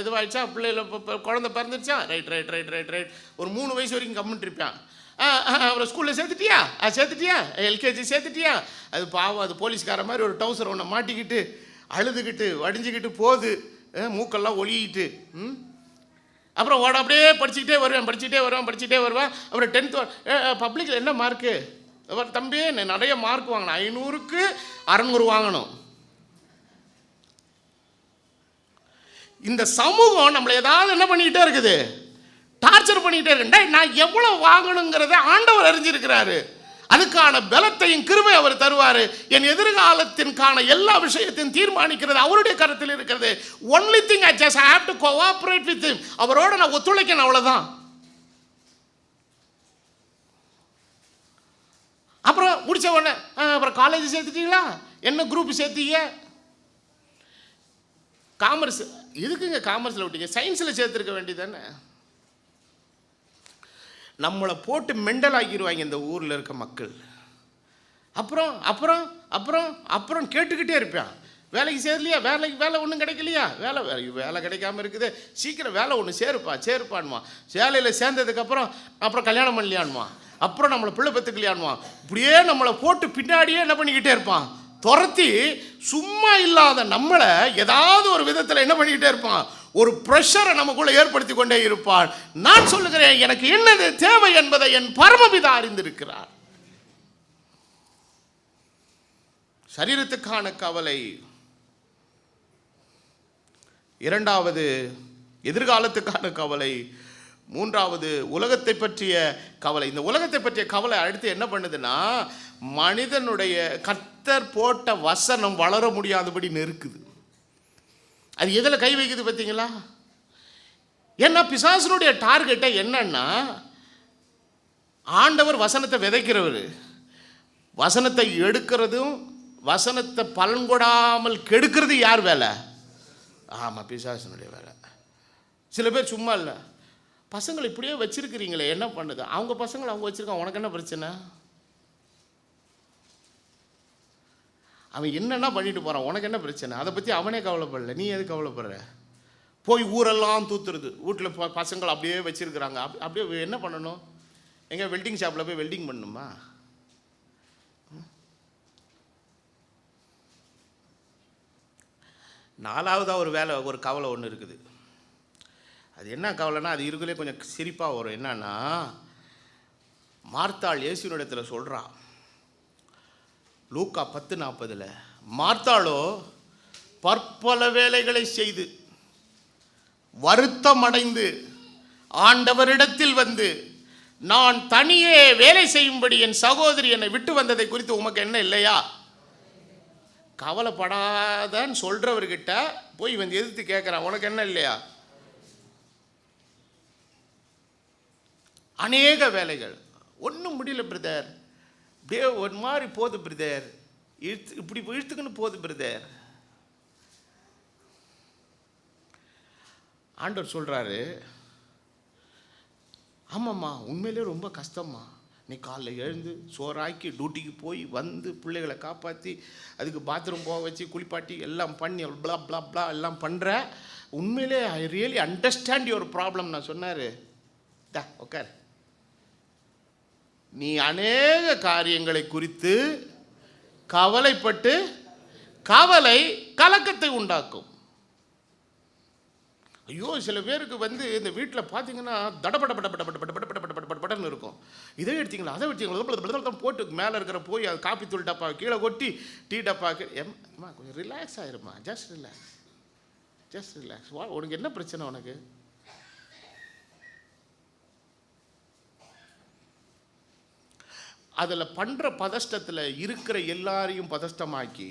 இதுவாகிடுச்சா, பிள்ளைகள் குழந்தை பிறந்துருச்சா, right right right right right, ஒரு 3 வயசு வரைக்கும் கம்மிட்டு இருப்பான். அவரை ஸ்கூலில் சேர்த்துட்டியா, சேர்த்துட்டியா, எல்கேஜி சேர்த்துட்டியா, அது பாவம், அது போலீஸ்கார மாதிரி ஒரு டவுசர் ஒன்று மாட்டிக்கிட்டு அழுதுகிட்டு வடிஞ்சிக்கிட்டு போகுது, மூக்கெல்லாம் ஒழிக்கிட்டு. அப்புறம் ஓட அப்படியே படிச்சுக்கிட்டே வருவேன். அப்புறம் 10th பப்ளிக்கில் என்ன மார்க்கு, தம்பி நிறைய மார்க் வாங்கணும், 500க்கு 600 வாங்கணும். இந்த சமூகம் நம்மளை ஏதாவது என்ன பண்ணிக்கிட்டே இருக்குது, டார்ச்சர் பண்ணிக்கிட்டே இருக்கு. நான் எவ்வளோ வாங்கணுங்கிறத ஆண்டவர் அறிஞ்சிருக்கிறாரு. அதுக்கான பலத்தையும் கிருபை அவர் தருவார். என் எதிர்காலத்திற்கான எல்லா விஷயத்தையும் தீர்மானிக்கிறது அவருடைய கருத்தில் இருக்கிறது. Only thing I just have to cooperate with him. அவரோட நான் ஒத்துழைக்கணும், அவ்வளோதான். அப்புறம் முடிச்ச உடனே அப்புறம் காலேஜ் சேர்த்துட்டீங்களா, என்ன குரூப் சேர்த்தீங்க, காமர்ஸ், எதுக்குங்க காமர்ஸில் விட்டீங்க, சயின்ஸில் சேர்த்துருக்க வேண்டியதானே. நம்மளை போட்டு மெண்டல் ஆக்கிடுவாங்க இந்த ஊரில் இருக்க மக்கள். அப்புறம் அப்புறம் அப்புறம் அப்புறம் கேட்டுக்கிட்டே இருப்பேன், வேலைக்கு சேரலையா, வேலை ஒன்றும் கிடைக்கலையா, வேலை கிடைக்காம இருக்குது, சீக்கிரம் வேலை ஒன்று சேருப்பான்மா. வேலையில் சேர்ந்ததுக்கப்புறம் அப்புறம் கல்யாணம் பண்ணலையான்மா, அப்புறம் நம்மளை பிள்ளை பெற்றுக்கலையான்மா. இப்படியே நம்மளை போட்டு பின்னாடியே என்ன பண்ணிக்கிட்டே இருப்பான், துரத்தி சும்மா இல்லாத நம்மளை ஏதாவது ஒரு விதத்தில் என்ன பண்ணிக்கிட்டே இருப்பான், ஒரு ப்ரெஷரை நமக்குள்ள ஏற்படுத்தி கொண்டே இருப்பான். நான் சொல்லுகிறேன், எனக்கு என்னது தேவை என்பதை என் பரமபிதா அறிந்திருக்கிறார். சரீரத்துக்கான கவலை, 2வது எதிர்காலத்துக்கான கவலை, 3வது உலகத்தை பற்றிய கவலை. இந்த உலகத்தை பற்றிய கவலை அடுத்து என்ன பண்ணுதுன்னா, மனிதனுடைய கர்த்தர் போட்ட வசனம் வளர முடியாதபடி நெருக்குது. அது எதில் கை வைக்குது பார்த்தீங்களா? ஏன்னா பிசாசனுடைய டார்கெட்டை என்னன்னா, ஆண்டவர் வசனத்தை விதைக்கிறவர், வசனத்தை எடுக்கிறதும் வசனத்தை பலன் கொடாமல் கெடுக்கிறது யார் வேலை? ஆமாம், பிசாசனுடைய வேலை. சில பேர் சும்மா இல்லை, பசங்களை இப்படியே வச்சிருக்கிறீங்களே என்ன பண்ணுது? அவங்க பசங்களை அவங்க வச்சிருக்காங்க, உனக்கு என்ன பிரச்சனை? அவன் என்னென்னா பண்ணிட்டு போகிறான், உனக்கு என்ன பிரச்சனை? அதை பற்றி அவனே கவலைப்படல, நீ எது கவலைப்படுற? போய் ஊரெல்லாம் தூத்துறது, வீட்டில் பசங்களை அப்படியே வச்சுருக்குறாங்க. அப்படியே என்ன பண்ணணும்? எங்கே வெல்டிங் ஷாப்பில் போய் வெல்டிங் பண்ணணுமா? நாலாவதாக ஒரு வேலை, ஒரு கவலை ஒன்று இருக்குது. அது என்ன கவலைன்னா, அது இருக்குள்ளே கொஞ்சம் சிரிப்பாக வரும். என்னன்னா, மார்த்தாள் இயேசுவினிடத்தில் சொல்கிறான், லூக்கா 10:40, மார்த்தாளோ பற்பல வேலைகளை செய்து வருத்தம் அடைந்து ஆண்டவரிடத்தில் வந்து, நான் தனியே வேலை செய்யும்படி என் சகோதரி என்னை விட்டு வந்ததை குறித்து உமக்கு என்ன இல்லையா? கவலைப்படாதன்னு சொல்றவர்கிட்ட போய் வந்து எதிர்த்து கேட்குறான், உனக்கு என்ன இல்லையா? அநேக வேலைகள், ஒன்றும் முடியல பிரதர், அப்படியே ஒரு மாதிரி போகுது பிரதர், இப்படி இழுத்துக்குன்னு போகுது பிரதர். ஆண்டவர் சொல்கிறாரு, ஆமாம்மா உண்மையிலே ரொம்ப கஷ்டம்மா, நீ காலைல எழுந்து சோறாக்கி டியூட்டிக்கு போய் வந்து பிள்ளைகளை காப்பாற்றி அதுக்கு பாத்ரூம் போக வச்சு குளிப்பாட்டி எல்லாம் பண்ணி ப்ளா ப்ளா ப்ளா எல்லாம் பண்ணுற, உண்மையிலே I really understand your problem. நான் சொன்னார், உட்கார், நீ அநேக காரியங்களை குறித்து கவலைப்பட்டு கவலை கலக்கத்தை உண்டாக்கும். ஐயோ, சில பேருக்கு வந்து இந்த வீட்டில் பார்த்தீங்கன்னா தடப்படப்படப்படப்படப்படப்படப்படப்படன்னு இருக்கும். இதை எடுத்தீங்களா அதை எடுத்தீங்களா போட்டு மேலே இருக்கிற போய் அது காப்பி தூள் டப்பா கீழே கொட்டி டீ டப்பாக்கு ஏம்மா கொஞ்சம் ரிலாக்ஸ் ஆயிருமா, ஜஸ்ட் ரிலாக்ஸ். உனக்கு என்ன பிரச்சனை? உனக்கு அதில் பண்ணுற பதஷ்டத்தில் இருக்கிற எல்லாரையும் பதஷ்டமாக்கி,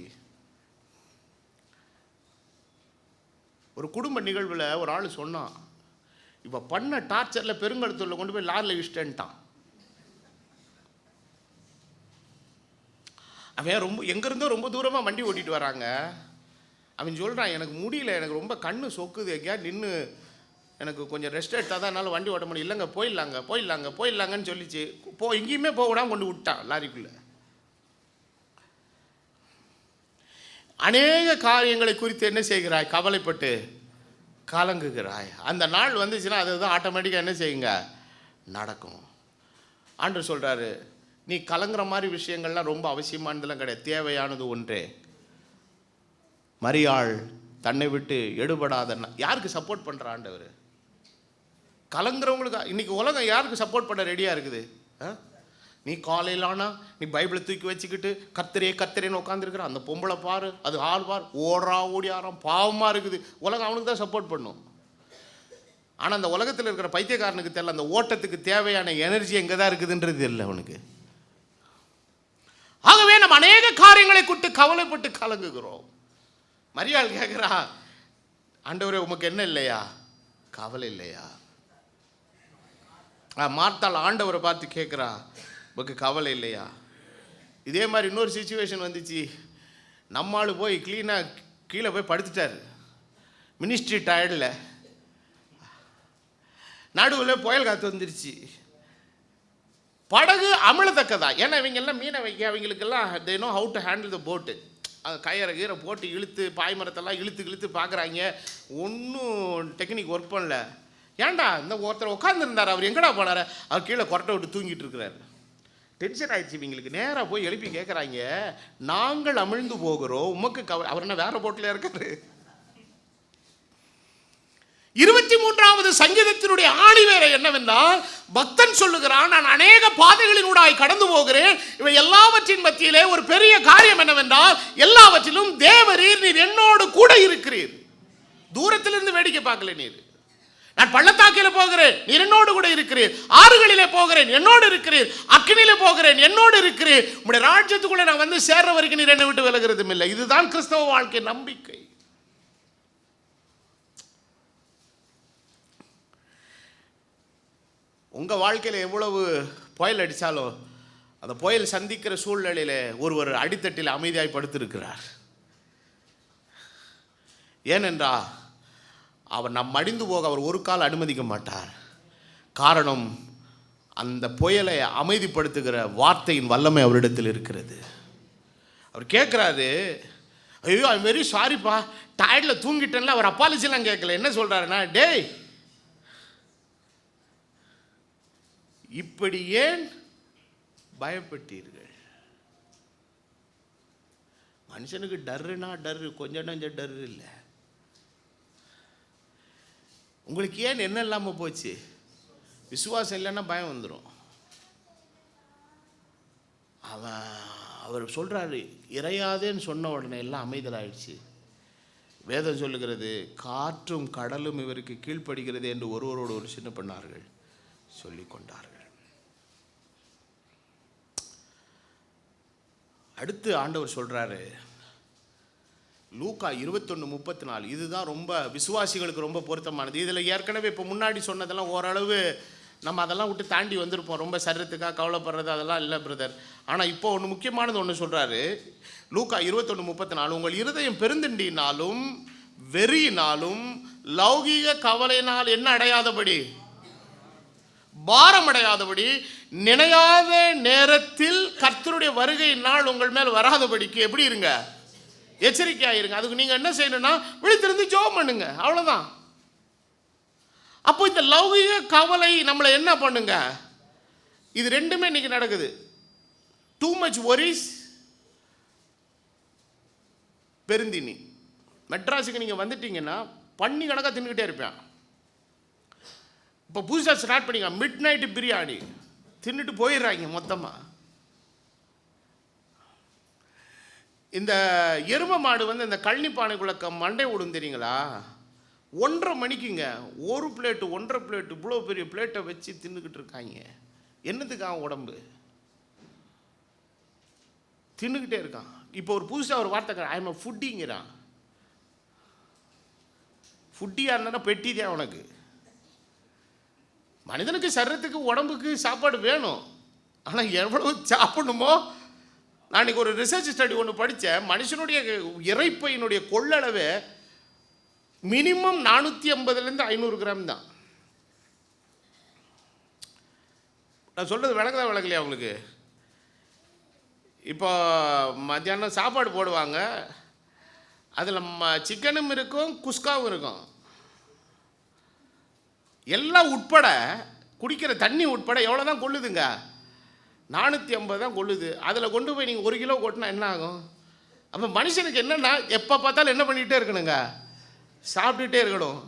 ஒரு குடும்ப நிகழ்வில் ஒரு ஆள் சொன்னான், இப்போ பண்ண டார்ச்சரில் பெருங்கழுத்தூரில் கொண்டு போய் லாரில் இஷ்டன்ட்டான். அவன் ரொம்ப எங்கேருந்தோ ரொம்ப தூரமாக வண்டி ஓட்டிகிட்டு வராங்க. அவன் சொல்கிறான், எனக்கு முடியல, எனக்கு ரொம்ப கண்ணு சொக்குது, எங்கேயா நின்று எனக்கு கொஞ்சம் ரெஸ்ட் எடுத்தால் தான் என்னால் வண்டி ஓட்ட முடியும். இல்லைங்க போயிடலாங்கன்னு சொல்லிச்சு. எங்கேயுமே போக விடாமல் கொண்டு விட்டான் லாரிக்குள்ளே. அநேக காரியங்களை குறித்து என்ன செய்கிறாய்? கவலைப்பட்டு கலங்குகிறாய். அந்த நாள் வந்துச்சுன்னா அதுதான் ஆட்டோமேட்டிக்காக என்ன செய்யுங்க, நடக்கும். ஆண்டவர் சொல்கிறாரு, நீ கலங்குற மாதிரி விஷயங்கள்லாம் ரொம்ப அவசியமானதெல்லாம் கிடையாது, தேவையானது ஒன்றே. மரியாள் தன்னை விட்டு எடுபடாத. யாருக்கு சப்போர்ட் பண்ணுற ஆண்டவர்? கலங்குறவங்களுக்கு. இன்றைக்கி உலகம் யாருக்கு சப்போர்ட் பண்ண ரெடியாக இருக்குது? நீ காலையிலானா நீ பைபிளை தூக்கி வச்சுக்கிட்டு கத்திரேன்னு உட்காந்துருக்குற அந்த பொம்பளை பாரு, அது ஆள் பார், ஓடி ஆறான், பாவமாக இருக்குது. உலகம் அவனுக்கு தான் சப்போர்ட் பண்ணும். ஆனால் அந்த உலகத்தில் இருக்கிற பைத்தியக்காரனுக்கு தெரியல, அந்த ஓட்டத்துக்கு தேவையான எனர்ஜி எங்கே தான் இருக்குதுன்றது தெரியல அவனுக்கு. ஆகவே நம்ம அநேக காரியங்களை குறித்து கவலைப்பட்டு கலங்குகிறோம். மரியாள் கேட்குறா, ஆண்டவரே உமக்கு என்ன இல்லையா? கவலை இல்லையா? மார்த்தாள் ஆண்டவரை பார்த்து கேட்குறா, உமக்கு கவலை இல்லையா? இதே மாதிரி இன்னொரு சிச்சுவேஷன் வந்துச்சு. நம்மால் போய் க்ளீனாக கீழே போய் படுத்துட்டார் மினிஸ்ட்ரி டயர்டில். நடுவில் புயல் காற்று வந்துருச்சு. படகு அமிழத்தக்கதா, ஏன்னா இவங்கெல்லாம் மீனை வைக்க அவங்களுக்கெல்லாம் they know how to handle the போட்டு. கயிறை கீரை போட்டு இழுத்து பாய்மரத்தெல்லாம் இழுத்து பார்க்குறாங்க. ஒன்றும் டெக்னிக் ஒர்க் பண்ணல. ஏன்டா இந்த ஒருத்தர் உட்காந்துருந்தார், அவர் எங்கடா போனார்? அவர் கீழே கொரட்டை விட்டு தூங்கிட்டு இருக்கிறார். டென்ஷன் ஆகிடுச்சு இவங்களுக்கு. நேராக போய் எழுப்பி கேட்குறாங்க, நாங்கள் அமிழ்ந்து போகிறோம், உமக்கு கவலை. அவர் என்ன வேற போட்டில் இருக்காரு? 23வது சங்கீதத்தினுடைய ஆணிவேரை என்னவென்றால், பக்தன் சொல்லுகிறான், நான் அநேக பாதைகளினூடாய் கடந்து போகிறேன், இவை எல்லாவற்றின் மத்தியிலே ஒரு பெரிய காரியம் என்னவென்றால், எல்லாவற்றிலும் தேவரீர் நீர் என்னோடு கூட இருக்கிறீர். தூரத்திலிருந்து வேடிக்கை பார்க்கல நீர். நான் பள்ளத்தாக்கில போகிறேன், நீர் என்னோடு கூட இருக்கிறீர். ஆறுகளிலே போகிறேன், என்னோடு இருக்கிறீர். அக்கினியிலே போகிறேன், என்னோடு இருக்கிறீர். உம்முடைய ராஜ்யத்துக்குள்ள நான் வந்து சேர்ற வரைக்கும் நீர் என்னை விட்டு விலகிறதும் இல்லை. இதுதான் கிறிஸ்தவ வாழ்க்கை நம்பிக்கை. உங்கள் வாழ்க்கையில் எவ்வளவு புயல் அடித்தாலும் அந்த புயல் சந்திக்கிற சூழ்நிலையில் ஒருவர் அடித்தட்டில் அமைதியாய் படுத்திருக்கிறார். ஏனென்றா அவர் நம் மடிந்து போக அவர் ஒரு கால் அனுமதிக்க மாட்டார். காரணம், அந்த புயலை அமைதிப்படுத்துகிற வார்த்தையின் வல்லமை அவரிடத்தில் இருக்கிறது. அவர் கேட்குறாரு, ஐயோ ஐ வெரி சாரிப்பா, டயர்டில் தூங்கிட்டேன்ல. அவர் அப்பாலஜிலாம் கேட்கல. என்ன சொல்கிறாருன்னா, டேய் இப்படி ஏன் பயப்பட்டீர்கள்? மனுஷனுக்கு டர்ருனா டர்ரு, கொஞ்சம் நஞ்சம் டர்ரு இல்லை. உங்களுக்கு ஏன் என்ன இல்லாமல் போச்சு? விசுவாசம் இல்லைன்னா பயம் வந்துடும். அவர் சொல்கிறாரு, இறையாதேன்னு சொன்ன உடனே எல்லாம் அமைதலாயிடுச்சு. வேதம் சொல்லுகிறது, காற்றும் கடலும் இவருக்கு கீழ்ப்படுகிறது என்று ஒருவரோடு ஒரு சின்ன பண்ணார்கள் சொல்லி கொண்டார்கள். அடுத்து ஆண்டவர் சொல்கிறாரு, லூக்கா 21:34, இதுதான் ரொம்ப விசுவாசிகளுக்கு ரொம்ப பொருத்தமானது. இதில் ஏற்கனவே இப்போ முன்னாடி சொன்னதெல்லாம் ஓரளவு நம்ம அதெல்லாம் விட்டு தாண்டி வந்திருப்போம். ரொம்ப சரீரத்துக்காக கவலைப்படுறது அதெல்லாம் இல்லை பிரதர். ஆனால் இப்போ ஒன்று முக்கியமானது ஒன்று சொல்கிறாரு. லூக்கா 21:34, உங்கள் இருதயம் பெருந்திண்டினாலும் வெறியினாலும் லௌகீக கவலையினால் என்ன அடையாதபடி, பாரம் அடையாதபடி, நினையாத நேரத்தில் கர்த்தருடைய வருகை நாள் உங்கள் மேல் வராதபடிக்கு எப்படி இருங்க, எச்சரிக்கையாயிருங்க. அதுக்கு நீங்கள் என்ன செய்யணும்னா விழித்திருந்து ஜெபம் பண்ணுங்க, அவ்வளோதான். அப்போ இந்த லௌகிக கவலை நம்மளை என்ன பண்ணுங்க, இது ரெண்டுமே இன்னைக்கு நடக்குது. டூ மச் ஒரிஸ், பெருந்தினி. மெட்ராஸுக்கு நீங்கள் வந்துட்டீங்கன்னா பண்ணி கணக்காக தின்னுக்கிட்டே இருப்பேன். இப்போ புதுசாக ஸ்டார்ட் பண்ணிங்க மிட் நைட்டு பிரியாணி தின்னுட்டு போயிடுறாங்க மொத்தமாக. இந்த எருமை மாடு வந்து இந்த கழனி பானைக்குள்ள மண்டை விடும் தெரியுங்களா? 1:30 மணிக்குங்க ஒரு பிளேட்டு 1.5 பிளேட்டு இவ்வளோ பெரிய பிளேட்டை வச்சு தின்னுக்கிட்டு இருக்காங்க. என்னத்துக்காக? உடம்பு தின்னுக்கிட்டே இருக்கான். இப்போ ஒரு புதுசாக ஒரு வார்த்தை, ஐ எம் அ ஃபுட்டிங்கிறான். ஃபுட்டியாக இருந்தா பெட்டி தான் உனக்கு. மனிதனுக்கு சரீரத்துக்கு உடம்புக்கு சாப்பாடு வேணும், ஆனால் எவ்வளவு சாப்பிடணுமோ. நான் இன்றைக்கி ஒரு ரிசர்ச் ஸ்டடி ஒன்று படித்தேன். மனுஷனுடைய இறைப்பையினுடைய கொள்ளளவு மினிமம் 450 500 கிராம் தான். நான் சொல்கிறது விளக்குதா விளக்கலையா உங்களுக்கு? இப்போ மத்தியானம் சாப்பாடு போடுவாங்க, அதில் சிக்கனும் இருக்கும் குஸ்காவும் இருக்கும், எல்லாம் உட்பட குடிக்கிற தண்ணி உட்பட எவ்வளோ தான் கொள்ளுதுங்க? 450 தான் கொள்ளுது. அதில் கொண்டு போய் நீங்கள் 1 கிலோ கொட்டினா என்ன ஆகும்? அப்போ மனுஷனுக்கு என்னென்னா எப்போ பார்த்தாலும் என்ன பண்ணிகிட்டே இருக்கணுங்க, சாப்பிட்டுட்டே இருக்கணும்.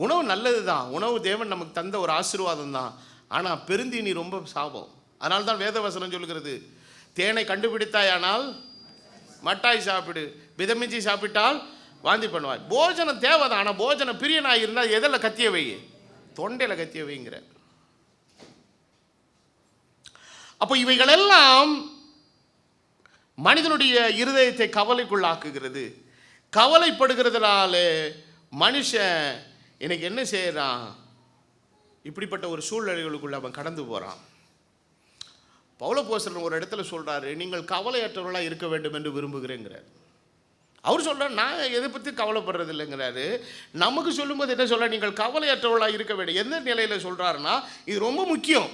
உணவு நல்லது தான், உணவு தேவன் நமக்கு தந்த ஒரு ஆசீர்வாதம் தான். ஆனால் பெருந்தீனி ரொம்ப சாபம். அதனால தான் வேதவசனம் சொல்லுகிறது, தேனை கண்டுபிடித்தாயானால் மட்டாய் சாப்பிடு, விதமிஞ்சி சாப்பிட்டால் வாந்தி பண்ணுவாய். போஜனம் தேவை தான், ஆனால் போஜன பிரியனாக இருந்தால் எதில் கத்திய வை, தொண்டையில் கத்திய வைங்கிற. அப்போ இவைகளெல்லாம் மனிதனுடைய இருதயத்தை கவலைக்குள்ளாக்குகிறது. கவலைப்படுகிறதுனால மனுஷன் எனக்கு என்ன செய்யறான், இப்படிப்பட்ட ஒரு சூழ்நிலைகளுக்குள்ள அவன் கடந்து போகிறான். பவுலப்போஸ்தலன் ஒரு இடத்துல சொல்கிறாரு, நீங்கள் கவலையற்றவர்களாக இருக்க வேண்டும் என்று விரும்புகிறேங்கிறார். அவர் சொல்கிறார், நான் எதை பற்றி கவலைப்படுறது இல்லைங்கிறாரு. நமக்கு சொல்லும்போது என்ன சொல்கிறார், நீங்கள் கவலையற்றவர்களாக இருக்க வேண்டும். எந்த நிலையில் சொல்கிறாருன்னா, இது ரொம்ப முக்கியம்.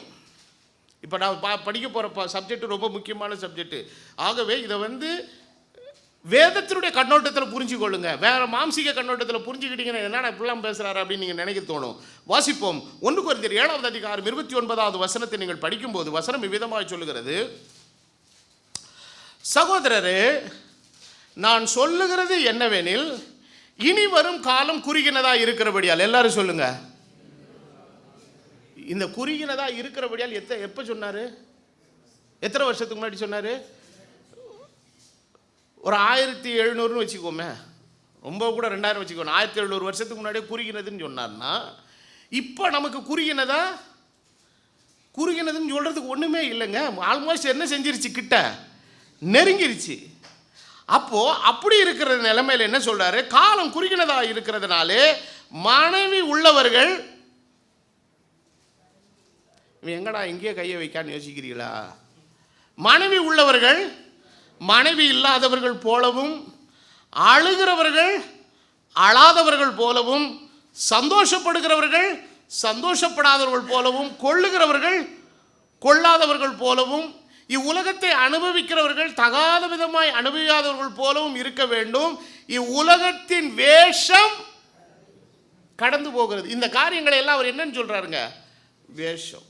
இப்போ நான் படிக்க போகிற சப்ஜெக்ட் ரொம்ப முக்கியமான சப்ஜெக்ட். ஆகவே இதை வந்து வேதத்தினுடைய கண்ணோட்டத்தில் புரிஞ்சுக்கொள்ளுங்க. வேறு மாம்சீக கண்ணோட்டத்தில் புரிஞ்சுக்கிட்டீங்கன்னா என்னடா இப்படிலாம் பேசுகிறாரு அப்படின்னு நீங்கள் நினைக்க தோணும். வாசிப்போம். 1 கொரிந்தியர் 7வது அதிகாரம் 29வது வசனத்தை நீங்கள் படிக்கும்போது வசனம் விதமாக சொல்லுகிறது, சகோதரரே நான் சொல்லுகிறது என்னவெனில், இனி வரும் காலம் குறுகினதா இருக்கிறபடியால். எல்லாரும் சொல்லுங்க, இந்த குறுகினதா இருக்கிறபடியால் எப்போ சொன்னார்? எத்தனை வருஷத்துக்கு முன்னாடி சொன்னார்? ஒரு 1700 வச்சுக்கோமே, ரொம்ப கூட 2000 வச்சுக்கோங்க. 1700 வருஷத்துக்கு முன்னாடியே குறுகினதுன்னு சொன்னார்னா, இப்போ நமக்கு குறுகினதுன்னு சொல்கிறதுக்கு ஒன்றுமே இல்லைங்க. ஆல்மோஸ்ட் என்ன செஞ்சிருச்சு, கிட்ட நெருங்கிருச்சு. அப்போது அப்படி இருக்கிற நிலைமையில் என்ன சொல்கிறாரு, காலம் குறுகினதாக இருக்கிறதுனாலே மனைவி உள்ளவர்கள் இவன் எங்கடா இங்கேயே கையை வைக்கான்னு யோசிக்கிறீங்களா? மனைவி உள்ளவர்கள் மனைவி இல்லாதவர்கள் போலவும், அழுகிறவர்கள் அழாதவர்கள் போலவும், சந்தோஷப்படுகிறவர்கள் சந்தோஷப்படாதவர்கள் போலவும், கொள்ளுகிறவர்கள் கொள்ளாதவர்கள் போலவும், இவ்வுலகத்தை அனுபவிக்கிறவர்கள் தகாத விதமாய் அனுபவியாதவர்கள் போலவும் இருக்க வேண்டும். இவ்வுலகத்தின் வேஷம் கடந்து போகிறது. இந்த காரியங்களை எல்லாம் அவர் என்னன்னு சொல்றாருங்க? வேஷம்.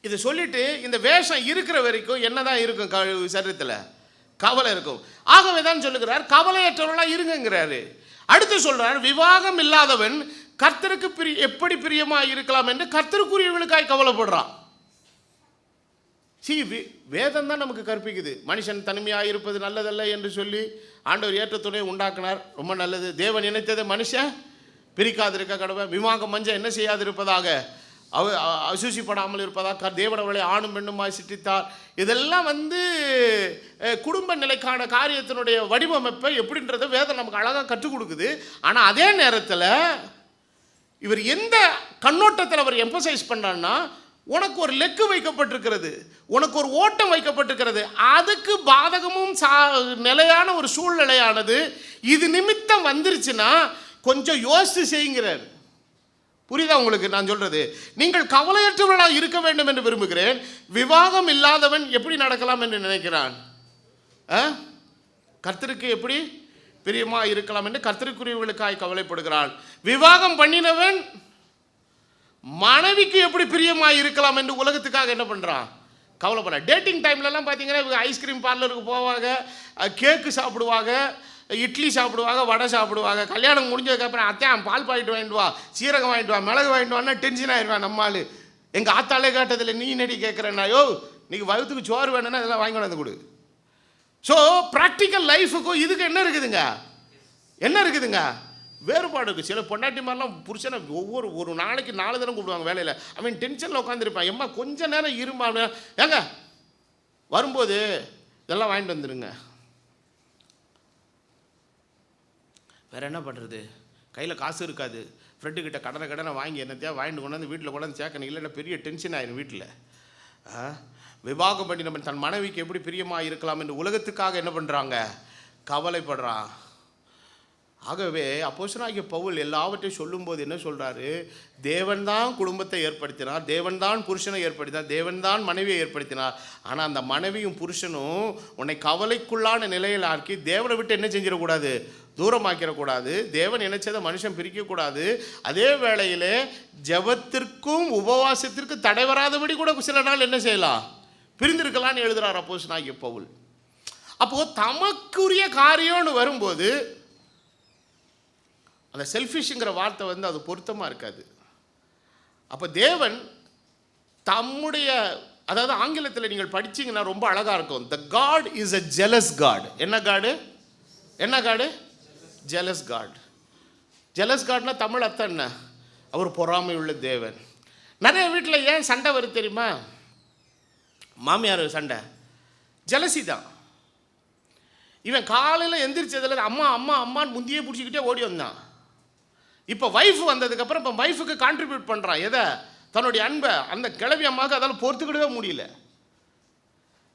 இதை சொல்லிட்டு இந்த வேஷம் இருக்கிற வரைக்கும் என்னதான் இருக்கும்? சரீரத்தில் கவலை இருக்கும். ஆகவே தான் சொல்லுகிறார் கவலையற்றவர்களாக இருங்கிறாரு. அடுத்து சொல்றார் விவாகம் இல்லாதவன் கர்த்தருக்கு எப்படி பிரியமாக இருக்கலாம் என்று கர்த்தருக்குரியவர்களுக்காய் கவலைப்படுறான். வேதம் தான் நமக்கு கற்பிக்குது. மனுஷன் தனிமையாக இருப்பது நல்லதல்ல என்று சொல்லி ஆண்டவர் ஏற்ற துணை உண்டாக்கினார். ரொம்ப நல்லது. தேவன் நினைத்ததை மனுஷன் பிரிக்காதிருக்க கடவுள். விவாகம் மஞ்சள் என்ன செய்யாதிருப்பதாக, அசூசிப்படாமல் இருப்பதாக தேவன் அவளை ஆணும் பெண்ணுமாய் சிற்றித்தார். இதெல்லாம் குடும்ப நிலைக்கான காரியத்தினுடைய வடிவமைப்பை எப்படின்றத வேதம் நமக்கு அழகாக கற்றுக் கொடுக்குது. ஆனால் அதே நேரத்தில் இவர் எந்த கண்ணோட்டத்தில் அவர் எம்பசைஸ் பண்ணுறான்னா, உனக்கு ஒரு லெக்கு வைக்கப்பட்டிருக்கிறது, உனக்கு ஒரு ஓட்டம் வைக்கப்பட்டிருக்கிறது, அதுக்கு பாதகமும் நிலையான ஒரு சூழ்நிலையானது இது நிமித்தம் வந்துருச்சுன்னா கொஞ்சம் யோசித்து செய்யுங்கிறார். புரியுதா உங்களுக்கு நான் சொல்றது? நீங்கள் கவலையற்றவர்களாக இருக்க வேண்டும் என்று விரும்புகிறேன். விவாகம் இல்லாதவன் எப்படி நடக்கலாம் என்று நினைக்கிறான்? கர்த்தருக்கு எப்படி பிரியமா இருக்கலாம் என்று கர்த்தருக்குரியவர்களுக்காய் கவலைப்படுகிறான். விவாகம் பண்ணினவன் மனைவிக்கு எப்படி பிரியமா இருக்கலாம் என்று உலகத்துக்காக என்ன பண்றான்? கவலைப்படுற. டேட்டிங் டைம்லலாம் பார்த்தீங்கன்னா ஐஸ்கிரீம் பார்லருக்கு போவாங்க, கேக்கு சாப்பிடுவாங்க, இட்லி சாப்பிடுவாங்க, வடை சாப்பிடுவாங்க. கல்யாணம் முடிஞ்சதுக்கப்புறம் அத்தையான் பால் பாக்கெட் வாங்கிட்டு வா, சீரகம் வாங்கிட்டு வா, மிளகு வாங்கிட்டு வான்னா டென்ஷன் ஆயிடுவான் நம்மால். எங்கள் ஆத்தாலே கேட்டதில்லை, நீ நடி கேட்குறேன்னா, யோ நீங்கள் வயிற்றுக்கு சோறு வேணும்னா இதெல்லாம் வாங்கி வந்து கொடு. ஸோ ப்ராக்டிக்கல் லைஃபுக்கும் இதுக்கு என்ன இருக்குதுங்க? வேறுபாடு இருக்குது. சில பொண்டாட்டி மாதிரிலாம் புருஷனை ஒரு நாளைக்கு 4 தினம் கூப்பிடுவாங்க வேலையில். அவன் டென்ஷனில் உட்காந்துருப்பான். எம்மா கொஞ்ச நேரம் இருமா, ஏங்க வரும்போது இதெல்லாம் வாங்கிட்டு வந்துடுங்க. வேறு என்ன பண்ணுறது? கையில் காசு இருக்காது. ஃப்ரெண்டுக்கிட்ட கடனை வாங்கி என்னத்தையா வாங்கிட்டு கொண்டாந்து வீட்டில் கொண்டாந்து சேர்க்கணும். இல்லைன்னா பெரிய டென்ஷன் ஆயிடும் வீட்டில். விவாகம் பண்ணி நம்ம தன் மனைவிக்கு எப்படி பிரியமாக இருக்கலாம் என்று உலகத்துக்காக என்ன பண்ணுறாங்க? கவலைப்படுறான். ஆகவே அப்போஸ்தலனாகிய பவுல் எல்லாவற்றையும் சொல்லும்போது என்ன சொல்கிறாரு? தேவன்தான் குடும்பத்தை ஏற்படுத்தினார், தேவன்தான் புருஷனை ஏற்படுத்தினார், தேவன்தான் மனைவியை ஏற்படுத்தினார். ஆனால் அந்த மனைவியும் புருஷனும் உன்னை கவலைக்குள்ளான நிலையில் ஆக்கி தேவனை விட்டு என்ன செஞ்சிடக்கூடாது? தூரமாக்கிடக்கூடாது. தேவன் நினைச்சதை மனுஷன் பிரிக்கக்கூடாது. அதே வேளையில் ஜெபத்திற்கும் உபவாசத்திற்கும் தடை வராதபடி கூட சில நாள் என்ன செய்யலாம்? பிரிந்திருக்கலான்னு எழுதுகிறார் அப்போஸ்தலனாகிய பவுல். அப்போது தமக்குரிய காரியம்னு வரும்போது அந்த செல்ஃபிஷ்ங்கிற வார்த்தை அது பொருத்தமாக இருக்காது. அப்போ தேவன் தம்முடைய, அதாவது ஆங்கிலத்தில் நீங்கள் படிச்சிங்கன்னா ரொம்ப அழகாக இருக்கும். The God is a jealous God. என்ன காடு? Jealous God. ஜெலஸ் காட்னா தமிழ் அர்த்தம் என்ன? அவர் பொறாமை உள்ள தேவன். நிறைய வீட்டில் ஏன் சண்டை வருது தெரியுமா? மாமியார் சண்டை, ஜெலசி தான். இவன் காலையில் எந்திரிச்சதில் அம்மா அம்மா அம்மான்னு முந்தியே பிடிச்சிக்கிட்டே ஓடி வந்தான். இப்போ ஒய்ஃப் வந்ததுக்கப்புறம் இப்போ ஒய்ஃபுக்கு கான்ட்ரிபியூட் பண்ணுறான். எதை? தன்னுடைய அன்பை. அந்த கிளவி அம்மாவுக்கு அதால் பொறுத்துக்கிடவே முடியல.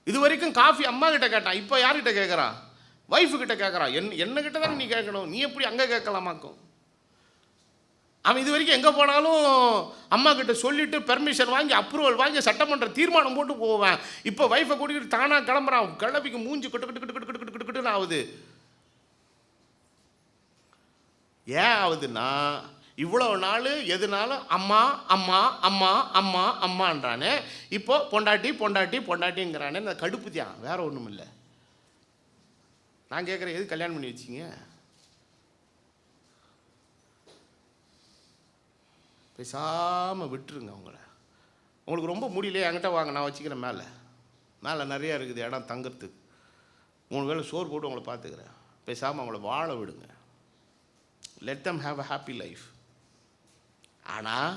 இது வரைக்கும் காஃபி அம்மா கிட்ட கேட்டான், இப்போ யார்கிட்ட கேட்குறான்? ஒய்ஃபுக்கிட்ட கேட்குறான். என்னகிட்ட தானே நீ கேட்கணும், நீ எப்படி அங்கே கேட்கலாமாக்கும்? அவன் இது வரைக்கும் எங்கே போனாலும் அம்மா கிட்ட சொல்லிவிட்டு பெர்மிஷன் வாங்கி அப்ரூவல் வாங்கி சட்டமன்ற தீர்மானம் போட்டு போவேன். இப்போ ஒய்ஃபை கூட்டிக்கிட்டு தானாக கிளம்புறான். கிளவிக்கு மூஞ்சி கிட்டு ஆகுது. ஏன் ஆகுதுன்னா, இவ்வளோ நாள் எதுனாலும் அம்மா அம்மா அம்மா அம்மா அம்மான்றானே, இப்போ பொண்டாட்டி பொண்டாட்டி பொண்டாட்டிங்கிறானே. இந்த கடுப்பு தான், வேற ஒன்றும் இல்லை. நான் கேட்குறேன், எது கல்யாணம் பண்ணி வச்சிங்க? பேசாமல் விட்டுருங்க அவங்கள. உங்களுக்கு ரொம்ப முடியலையே என்கிட்ட வாங்க, நான் வச்சுக்கிறேன். மேலே நிறையா இருக்குது இடம் தங்கிறதுக்கு. 3 வேளை சோறு போட்டு அவங்கள பார்த்துக்கிறேன். பேசாமல் அவங்கள வாழ விடுங்க. Let them have a happy life. ஆனால்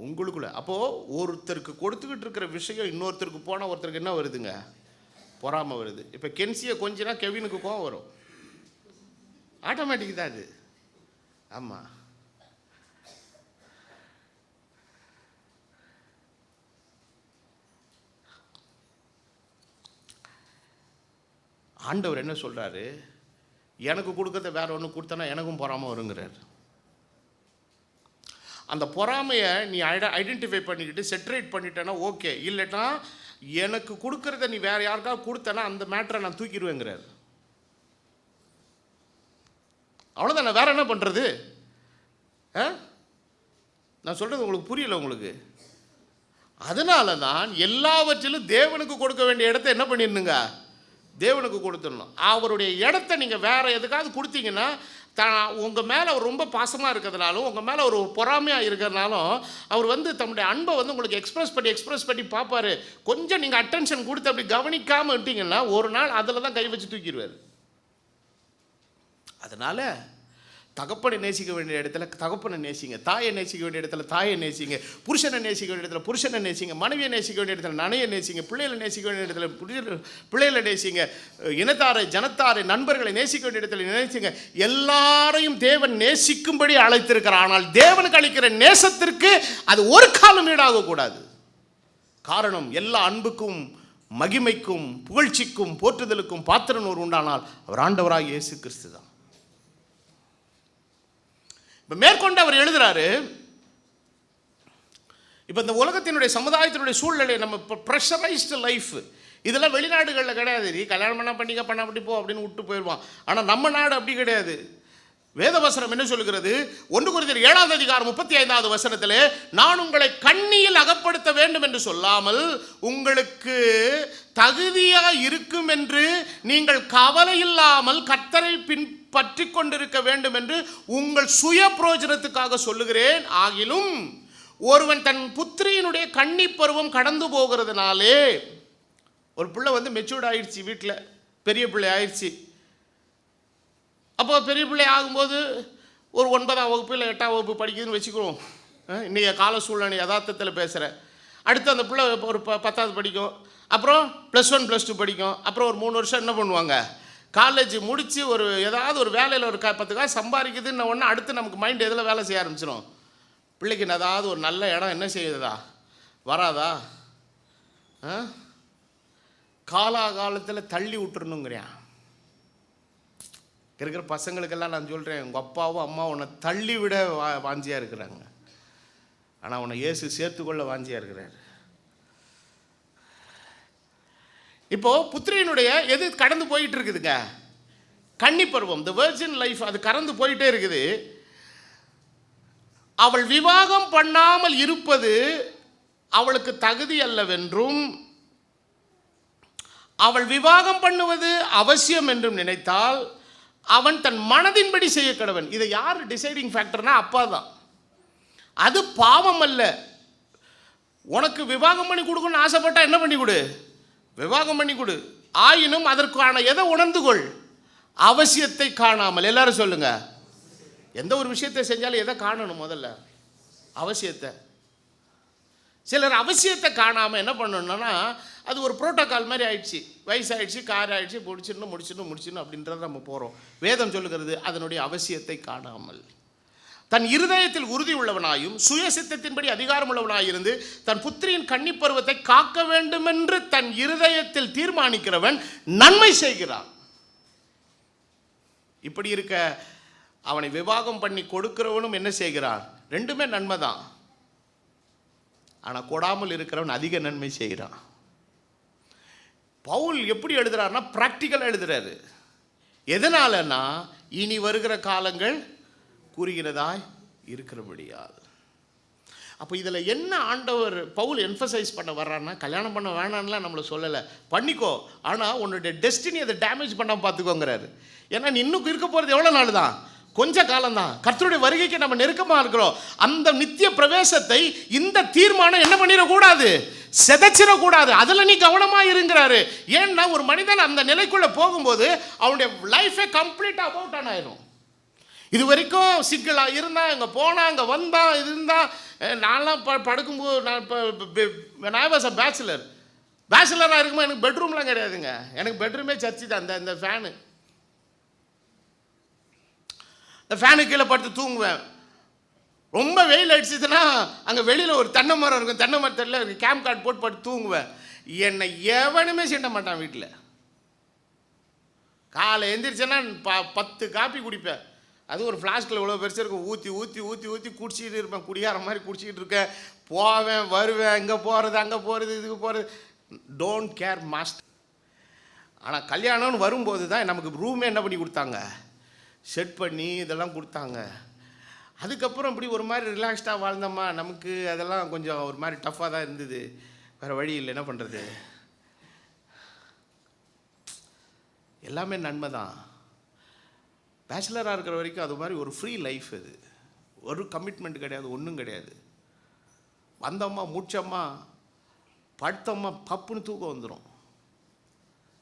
உங்களுக்குள்ள அப்போது ஒருத்தருக்கு கொடுத்துக்கிட்டு இருக்கிற விஷயம் இன்னொருத்தருக்கு போனால் ஒருத்தருக்கு என்ன வருதுங்க? பொறாமை வருது. இப்போ கென்சியை கொஞ்சனா கெவினுக்கு கோவம் வரும். ஆட்டோமேட்டிக் தான் அது. ஆமாம். ஆண்டவர் என்ன சொல்கிறாரு, எனக்கு கொடுக்கறத வேற ஒன்று கொடுத்தனா எனக்கும் பொறாமை வருங்கிறார். அந்த பொறாமையை நீ ஐடென்டிஃபை பண்ணிக்கிட்டு செட்ரேட் பண்ணிட்டேன்னா ஓகே, இல்லைன்னா எனக்கு கொடுக்கறத நீ வேற யாருக்காவது கொடுத்தனா அந்த மேட்டரை நான் தூக்கிடுவேங்கிறார். அவ்வளோதான், நான் வேற என்ன பண்ணுறது? நான் சொல்கிறது உங்களுக்கு புரியல உங்களுக்கு? அதனால தான் எல்லாவற்றிலும் தேவனுக்கு கொடுக்க வேண்டிய இடத்த என்ன பண்ணிடணுங்க, தேவனுக்கு கொடுத்துடணும். அவருடைய இடத்த நீங்கள் வேறு எதுக்காவது கொடுத்தீங்கன்னா உங்கள் மேலே அவர் ரொம்ப பாசமாக இருக்கிறதுனாலும் உங்கள் மேலே ஒரு பொறாமையாக இருக்கிறதுனாலும் அவர் தம்முடைய அன்பை உங்களுக்கு எக்ஸ்பிரஸ் பண்ணி பார்ப்பார். கொஞ்சம் நீங்கள் அட்டென்ஷன் கொடுத்து அப்படி கவனிக்காமல் விட்டீங்கன்னா ஒரு நாள் அதில் தான் கை வச்சு தூக்கிடுவார். அதனால் தகப்பனை நேசிக்க வேண்டிய இடத்துல தகப்பனை நேசிங்க, தாயை நேசிக்க வேண்டிய இடத்துல தாயை நேசிங்க, புருஷனை நேசிக்க வேண்டிய இடத்துல புருஷனை நேசிங்க, மனைவியை நேசிக்க வேண்டிய இடத்துல மனைவியை நேசிங்க, பிள்ளைகளை நேசிக்க வேண்டிய இடத்துல பிள்ளைகளை நேசிங்க, இனத்தாரை ஜனத்தாரை நண்பர்களை நேசிக்க வேண்டிய இடத்துல நேசிங்க. எல்லாரையும் தேவன் நேசிக்கும்படி அழைத்திருக்கிறார். ஆனால் தேவனுக்கு அளிக்கிற நேசத்திற்கு அது ஒரு காலம் ஈடாகக்கூடாது. காரணம், எல்லா அன்புக்கும் மகிமைக்கும் புகழ்ச்சிக்கும் போற்றுதலுக்கும் பாத்திரன் ஒரு உண்டானால் அவர் ஆண்டவராக இயேசு கிறிஸ்து தான். இப்போ மேற்கொண்டு அவர் எழுதுறாரு, இப்போ இந்த உலகத்தினுடைய சமுதாயத்தினுடைய சூழ்நிலை நம்ம இப்போ ப்ரெஷரைஸ்டு லைஃப் இதெல்லாம் வெளிநாடுகளில் கிடையாது. நீ கல்யாணம் பண்ண அப்படி போ அப்படின்னு விட்டு போயிடுவான். ஆனால் நம்ம நாடு அப்படி கிடையாது. வேதவசனம் என்ன சொல்லுகிறது? 1 கொரிந்தியர் 7:35 நான் உங்களை கண்ணியில் அகப்படுத்த வேண்டும் என்று சொல்லாமல் உங்களுக்கு தகுதியாக இருக்கும் என்று நீங்கள் கவலை இல்லாமல் கர்த்தரை பின்பற்றி கொண்டிருக்க வேண்டும் என்று உங்கள் சுய பிரயோஜனத்துக்காக சொல்லுகிறேன். ஆகிலும் ஒருவன் தன் புத்திரியினுடைய கன்னி பருவம் கடந்து போகிறதுனாலே, ஒரு பிள்ளை மெச்சூர்ட் ஆயிடுச்சு, வீட்டில் பெரிய பிள்ளை ஆயிடுச்சு. அப்போ பெரிய பிள்ளை ஆகும்போது ஒரு 9ஆம் வகுப்பு இல்லை 8ஆம் வகுப்பு படிக்குதுன்னு வச்சுக்கிறோம். இன்றைக்கி கால சூழ்நிலை யதார்த்தத்தில் பேசுகிறேன். அடுத்து அந்த பிள்ளை ஒரு 10ஆவது படிக்கும், அப்புறம் +1 +2 படிக்கும், அப்புறம் ஒரு 3 வருஷம் என்ன பண்ணுவாங்க, காலேஜ் முடித்து ஏதாவது ஒரு வேலையில் ஒரு 10 காசு சம்பாதிக்குதுன்னு ஒன்று அடுத்து நமக்கு மைண்ட் எதில் வேலை செய்ய ஆரம்பிச்சிடும். பிள்ளைக்கு ஏதாவது ஒரு நல்ல இடம் என்ன செய்யுதா வராதா, காலாகாலத்தில் தள்ளி விட்டுறணுங்கிறேன். இருக்கிற பசங்களுக்கெல்லாம் நான் சொல்கிறேன், உங்கள் அப்பாவும் அம்மா உன்னை தள்ளி விட வாஞ்சியாக இருக்கிறாங்க, ஆனால் உன்னை இயேசு சேர்த்துக்கொள்ள வாஞ்சியாக இருக்கிறார். இப்போது புத்திரியினுடைய எது கடந்து போயிட்டு இருக்குதுங்க, கன்னி பருவம், த வெர்ஜின் லைஃப், அது கடந்து போயிட்டே இருக்குது. அவள் விவாகம் பண்ணாமல் இருப்பது அவளுக்கு தகுதி அல்லவென்றும் அவள் விவாகம் பண்ணுவது அவசியம் என்றும் நினைத்தால் அவன் தன் மனதின்படி செய்ய கடவன். இதை யார் டிசைடிங் ஃபேக்டர்னா அப்பா தான். அது பாவம் அல்ல. உனக்கு விவாகம் பண்ணி கொடுக்கணும்னு ஆசைப்பட்டா என்ன பண்ணி கொடு, விவாகம் பண்ணி கொடு. ஆயினும் அதற்கான எதை உணர்ந்து கொள், அவசியத்தை காணாமல். எல்லாரும் சொல்லுங்க, எந்த ஒரு விஷயத்தை செஞ்சாலும் எதை காணணும், முதல்ல அவசியத்தை. சிலர் அவசியத்தை காணாமல் என்ன பண்ணணும்னா அது ஒரு புரோட்டோக்கால் மாதிரி ஆயிடுச்சு, வயசாகிடுச்சு, கார் ஆகிடுச்சு, முடிச்சிடணும் அப்படின்றத நம்ம போகிறோம். வேதம் சொல்லுகிறது அதனுடைய அவசியத்தை காணாமல் தன் இருதயத்தில் உறுதி உள்ளவனாயும் சுயசித்தத்தின்படி அதிகாரம் உள்ளவனாயிருந்து தன் புத்திரியின் கன்னி பருவத்தை காக்க வேண்டும் என்று தன் இருதயத்தில் தீர்மானிக்கிறவன் நன்மை செய்கிறான். இப்படி இருக்க அவனை விவாகம் பண்ணி கொடுக்கிறவனும் என்ன செய்கிறான், ரெண்டுமே நன்மை தான். ஆனால் கொடாமல் இருக்கிறவன் அதிக நன்மை செய்கிறான். பவுல் எப்படி எழுதுறாருன்னா ப்ராக்டிக்கலாக எழுதுறாரு. எதனாலன்னா இனி வருகிற காலங்கள் குறுகிறதாய் இருக்கிறபடியால். அப்போ இதில் என்ன ஆண்டவர் பவுல் என்ஃபசைஸ் பண்ண வர்றாருன்னா, கல்யாணம் பண்ண வேணான்லாம் நம்மளை சொல்லலை, பண்ணிக்கோ, ஆனால் உன்னுடைய டெஸ்டினி அதை டேமேஜ் பண்ணாமல் பார்த்துக்கோங்கிறாரு. ஏன்னா நீ இன்னும் இருக்க போகிறது எவ்வளோ நாள் தான், கொஞ்ச காலம்தான். கர்த்தருடைய வருகைக்கு நம்ம நெருக்கமாக இருக்கிறோம். அந்த நித்திய பிரவேசத்தை இந்த தீர்மானம் என்ன பண்ணிடக்கூடாது, செதைச்சிடக்கூடாது. அதில் நீ கவனமாக இருங்கிறாரு. ஏன்னா ஒரு மனிதன் அந்த நிலைக்குள்ளே போகும்போது அவனுடைய லைஃபே கம்ப்ளீட்டாக அபவுட் ஆனாயிரும். இது வரைக்கும் சிங்கிளாக இருந்தால், இங்கே போனால், இங்கே வந்தான், இது இருந்தால். நான்லாம் படுக்கும்போது நான் இப்போ நான் வாஸ் அ பேச்சுலராக இருக்கும்போது எனக்கு பெட்ரூம்லாம் கிடையாதுங்க. எனக்கு பெட்ரூமே சர்ச்சு தான். இந்த ஃபேனு, இந்த ஃபேனு கீழே படுத்து தூங்குவேன். ரொம்ப வெயில் அடிச்சதுன்னா அங்கே வெளியில் ஒரு தென்னை மரம் இருக்கும், தென்னை மரத்தில் கேம்ப் கார்டு போட்டு படுத்து தூங்குவேன். என்னை எவனுமே சீண்ட மாட்டான் வீட்டில். காலை எந்திரிச்சேன்னா 10 காப்பி குடிப்பேன். அது ஒரு ஃப்ளாஸ்கில் இவ்வளோ பெருசாக இருக்கும். ஊற்றி ஊற்றி ஊற்றி ஊற்றி குடிச்சிக்கிட்டு இருப்பேன். குடியார மாதிரி குடிச்சிக்கிட்டு இருக்கேன். போவேன் வருவேன், இங்கே போகிறது அங்கே போகிறது இதுக்கு போகிறது, டோன்ட் கேர் மாஸ்டர். ஆனால் கல்யாணம்னு வரும்போது தான் நமக்கு ரூமே என்ன பண்ணி கொடுத்தாங்க, செட் பண்ணி இதெல்லாம் கொடுத்தாங்க. அதுக்கப்புறம் இப்படி ஒரு மாதிரி ரிலாக்ஸ்டாக வாழ்ந்தோமா, நமக்கு அதெல்லாம் கொஞ்சம் ஒரு மாதிரி டஃப்பாக தான் இருந்தது. வேறு வழி இல்லை, என்ன பண்ணுறது, எல்லாமே நன்மை தான். பேச்சுலராக இருக்கிற வரைக்கும் அது மாதிரி ஒரு ஃப்ரீ லைஃப். அது ஒரு கமிட்மெண்ட் கிடையாது, ஒன்றும் கிடையாது. வந்தோம்மா மூச்சம்மா படுத்தோம்மா பப்புன்னு தூக்கம் வந்துடும்.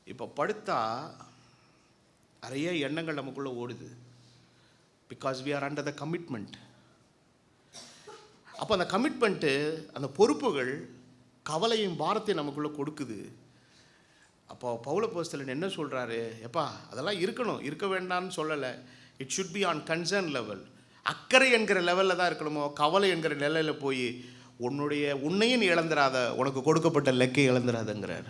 இப்போ படுத்தா நிறைய எண்ணங்கள் நமக்குள்ளே ஓடுது. Because we are under the commitment. அப்போ அந்த கமிட்மெண்ட்டு, அந்த பொறுப்புகள் கவலையும் பாரத்தையும் நமக்குள்ளே கொடுக்குது. அப்போ பவுல் அப்போஸ்தலன் என்ன சொல்கிறாரு, எப்பா அதெல்லாம் இருக்கணும், இருக்க வேண்டாம்னு சொல்லலை. It should be on concern level. அக்கறை என்கிற லெவலில் தான் இருக்கணுமோ. கவலை என்கிற நிலையில் போய் உன்னையும் நீ இழந்துடாத, உனக்கு கொடுக்கப்பட்ட லெக்கை இழந்துடாதங்கிறார்.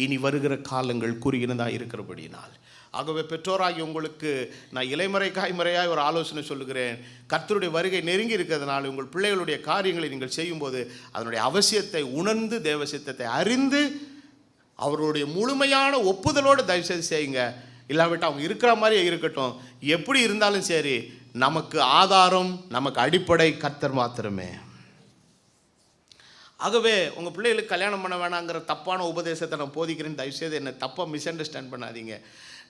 இனி வருகிற காலங்கள் குறுகினதாக இருக்கிறபடினால். ஆகவே பெற்றோராகி உங்களுக்கு நான் இலைமறை காய்மறையாய் ஒரு ஆலோசனை சொல்லுகிறேன். கர்த்தருடைய வருகை நெருங்கி இருக்கிறதுனால உங்கள் பிள்ளைகளுடைய காரியங்களை நீங்கள் செய்யும்போது அதனுடைய அவசியத்தை உணர்ந்து, தேவ சித்தத்தை அறிந்து, அவர்களுடைய முழுமையான ஒப்புதலோடு தயவுசெய்து செய்யுங்க. இல்லாவிட்டால் அவங்க இருக்கிற மாதிரியே இருக்கட்டும். எப்படி இருந்தாலும் சரி, நமக்கு ஆதாரம், நமக்கு அடிப்படை கர்த்தர் மாத்திரமே. ஆகவே உங்கள் பிள்ளைகளுக்கு கல்யாணம் பண்ண வேணாங்கிற தப்பான உபதேசத்தை நான் போதிக்கிறேன்னு தயவுசெய்து என்னை தப்பாக மிஸ் அண்டர்ஸ்டாண்ட் பண்ணாதீங்க.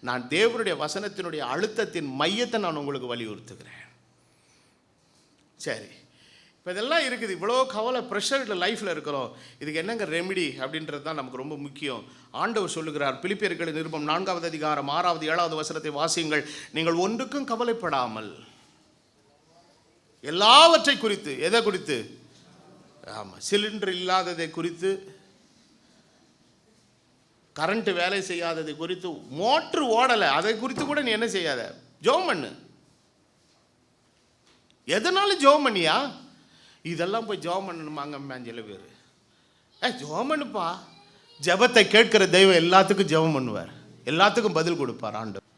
நான் தேவனுடைய வசனத்தினுடைய அழுத்தத்தின் மையத்தை நான் உங்களுக்கு வலியுறுத்துகிறேன். சரி, இப்போ இதெல்லாம் இருக்குது. இவ்வளோ கவலை, ப்ரெஷர்டு லைஃப்பில் இருக்கிறோம். இதுக்கு என்னங்க ரெமிடி அப்படின்றது தான் நமக்கு ரொம்ப முக்கியம். ஆண்டவர் சொல்லுகிறார், பிலிப்பியர்களின் நிருபம் 4வது அதிகாரம் 6வது 7வது வசனத்தை வாசியுங்கள். நீங்கள் ஒன்றுக்கும் கவலைப்படாமல் எல்லாவற்றை குறித்து, எதை குறித்து, ஆமாம், சிலிண்டர் இல்லாததை குறித்து, கரண்ட் வேலை செய்யாததை குறித்து, மோட்ரு ஓடலை அதை குறித்து கூட நீ என்ன செய்யாத, ஜெபம் பண்ணு. எதனாலும் ஜெபம் பண்ணியா? இதெல்லாம் போய் ஜெபம் பண்ணணுமாங்க சில பேர். ஜெபம் பண்ணுப்பா. ஜெபத்தை கேட்கிற தெய்வம் எல்லாத்துக்கும் ஜெபம் பண்ணுவார், எல்லாத்துக்கும் பதில் கொடுப்பார் ஆண்டவர்.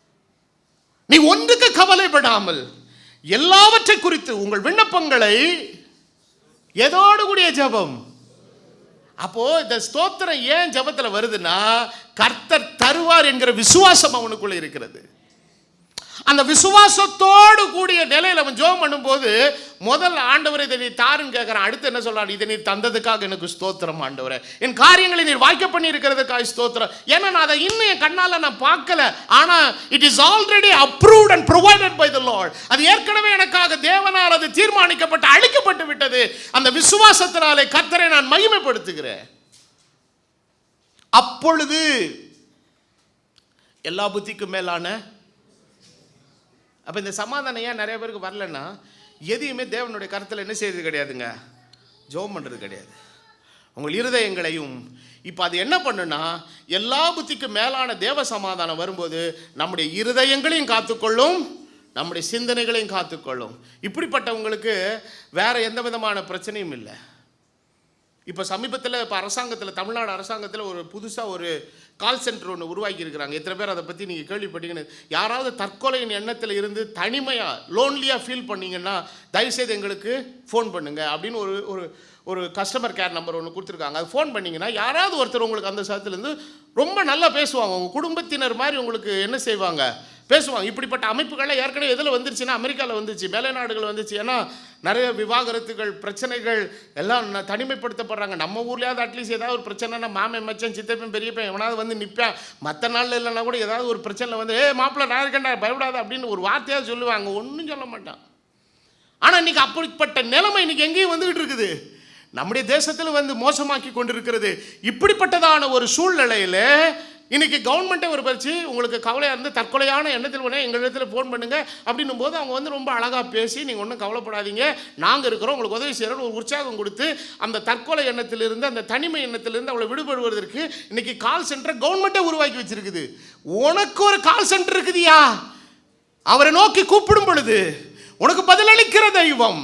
நீ ஒன்றுக்கு கவலைப்படாமல் எல்லாவற்றை குறித்து உங்கள் விண்ணப்பங்களை எதோடு கூடிய ஜெபம். அப்போ இந்த ஸ்தோத்திரம் ஏன் ஜெபத்தில் வருதுன்னா, கர்த்தர் தருவார் என்கிற விசுவாசம் அவனுக்குள்ள இருக்கிறது. அந்த விசுவாசத்தோடு கூடிய நிலையில் அவன் ஜெபம் பண்ணும்போது, முதல் ஆண்டவரை இதை நீ தாருன்னு கேட்குறான். அடுத்து என்ன சொல்றான், இதை நீ தந்ததுக்காக எனக்கு ஸ்தோத்திரம் ஆண்டவரே, என் காரியங்களை நீ வாய்க்க பண்ணி இருக்கிறதுக்காக ஸ்தோத்திரம். ஏன்னா நான் அதை இன்னும் என் கண்ணால் நான் பார்க்கல, ஆனால் it is already approved and provided by the Lord. அது ஏற்கனவே எனக்காக தேவனால் அது தீர்மானிக்கப்பட்டு அளிக்கப்பட்டு விட்டது. அந்த விசுவாசத்தினாலே கர்த்தரை நான் மகிமைப்படுத்துகிறேன். அப்பொழுது எல்லா புத்திக்கும் மேலான, அப்போ இந்த சமாதானம் ஏன் நிறைய பேருக்கு வரலன்னா, எதையுமே தேவனுடைய கருத்தில் என்ன செய்யறது கிடையாதுங்க, ஜெபம் பண்ணுறது கிடையாது. உங்கள் இருதயங்களையும் இப்போ அது என்ன பண்ணுன்னா, எல்லா புத்திக்கும் மேலான தேவ சமாதானம் வரும்போது நம்முடைய இருதயங்களையும் காத்துக்கொள்ளும், நம்முடைய சிந்தனைகளையும் காத்துக்கொள்ளும். இப்படிப்பட்டவங்களுக்கு வேற எந்த விதமான பிரச்சனையும் இல்லை. இப்போ சமீபத்தில் இப்போ அரசாங்கத்தில், தமிழ்நாடு அரசாங்கத்தில் ஒரு புதுசாக ஒரு கால் சென்டர் ஒன்று உருவாக்கி இருக்கிறாங்க. எத்தனை பேர் அதை பற்றி நீங்கள் கேள்விப்பட்டீங்கன்னு. யாராவது தற்கொலையின் எண்ணத்தில் இருந்து தனிமையாக லோன்லியாக ஃபீல் பண்ணிங்கன்னா தயவுசெய்து எங்களுக்கு ஃபோன் பண்ணுங்கள் அப்படின்னு ஒரு ஒரு கஸ்டமர் கேர் நம்பர் ஒன்று கொடுத்துருக்காங்க. அது ஃபோன் பண்ணிங்கன்னா யாராவது ஒருத்தர் உங்களுக்கு அந்த சதத்துலேருந்து ரொம்ப நல்லா பேசுவாங்க. உங்கள் குடும்பத்தினர் மாதிரி உங்களுக்கு என்ன செய்வாங்க, பேசுவாங்க. இப்படிப்பட்ட அமைப்புகள்லாம் ஏற்கனவே எதில் வந்துருச்சுன்னா, அமெரிக்காவில் வந்துச்சு, மேலை நாடுகள் வந்துச்சு. ஏன்னா நிறைய விவாகரத்துகள், பிரச்சனைகள் எல்லாம் தனிமைப்படுத்தப்படுறாங்க. நம்ம ஊர்லேயாவது அட்லீஸ்ட் ஏதாவது ஒரு பிரச்சனைனா மாமன் மச்சன் சித்தப்பன் பெரியப்பன் எவனாவது வந்து நிற்பேன். மற்ற நாளில் இல்லைன்னா கூட ஏதாவது ஒரு பிரச்சனை வந்து மாப்பிள்ளை நான் இருக்கேன்டா பயப்படாத அப்படின்னு ஒரு வார்த்தையாக சொல்லுவாங்க, ஒன்றும் சொல்ல மாட்டான். ஆனால் இன்றைக்கி அப்படிப்பட்ட நிலைமை இன்றைக்கி எங்கேயும் வந்துக்கிட்டு இருக்குது, நம்முடைய தேசத்தில் வந்து மோசமாக்கி கொண்டிருக்கிறது. இப்படிப்பட்டதான ஒரு சூழ்நிலையில் இன்றைக்கி கவர்மெண்ட்டே ஒரு பறிச்சு, உங்களுக்கு கவலையாக இருந்து தற்கொலையான எண்ணத்தில் உடனே எங்கள் இடத்துல ஃபோன் பண்ணுங்கள் அப்படின்னும் போது அவங்க வந்து ரொம்ப அழகாக பேசி, நீங்கள் ஒன்றும் கவலைப்படாதீங்க, நாங்கள் இருக்கிறோம், உங்களுக்கு உதவி செய்கிறோன்னு ஒரு உற்சாகம் கொடுத்து அந்த தற்கொலை எண்ணத்திலிருந்து, அந்த தனிமை எண்ணத்திலிருந்து அவளை விடுபடுவதற்கு இன்றைக்கி கால் சென்டரை கவர்மெண்ட்டே உருவாக்கி வச்சிருக்குது. உனக்கு ஒரு கால் சென்டர் இருக்குதுயா, அவரை நோக்கி கூப்பிடும் பொழுது உனக்கு பதிலளிக்கிற தெய்வம்,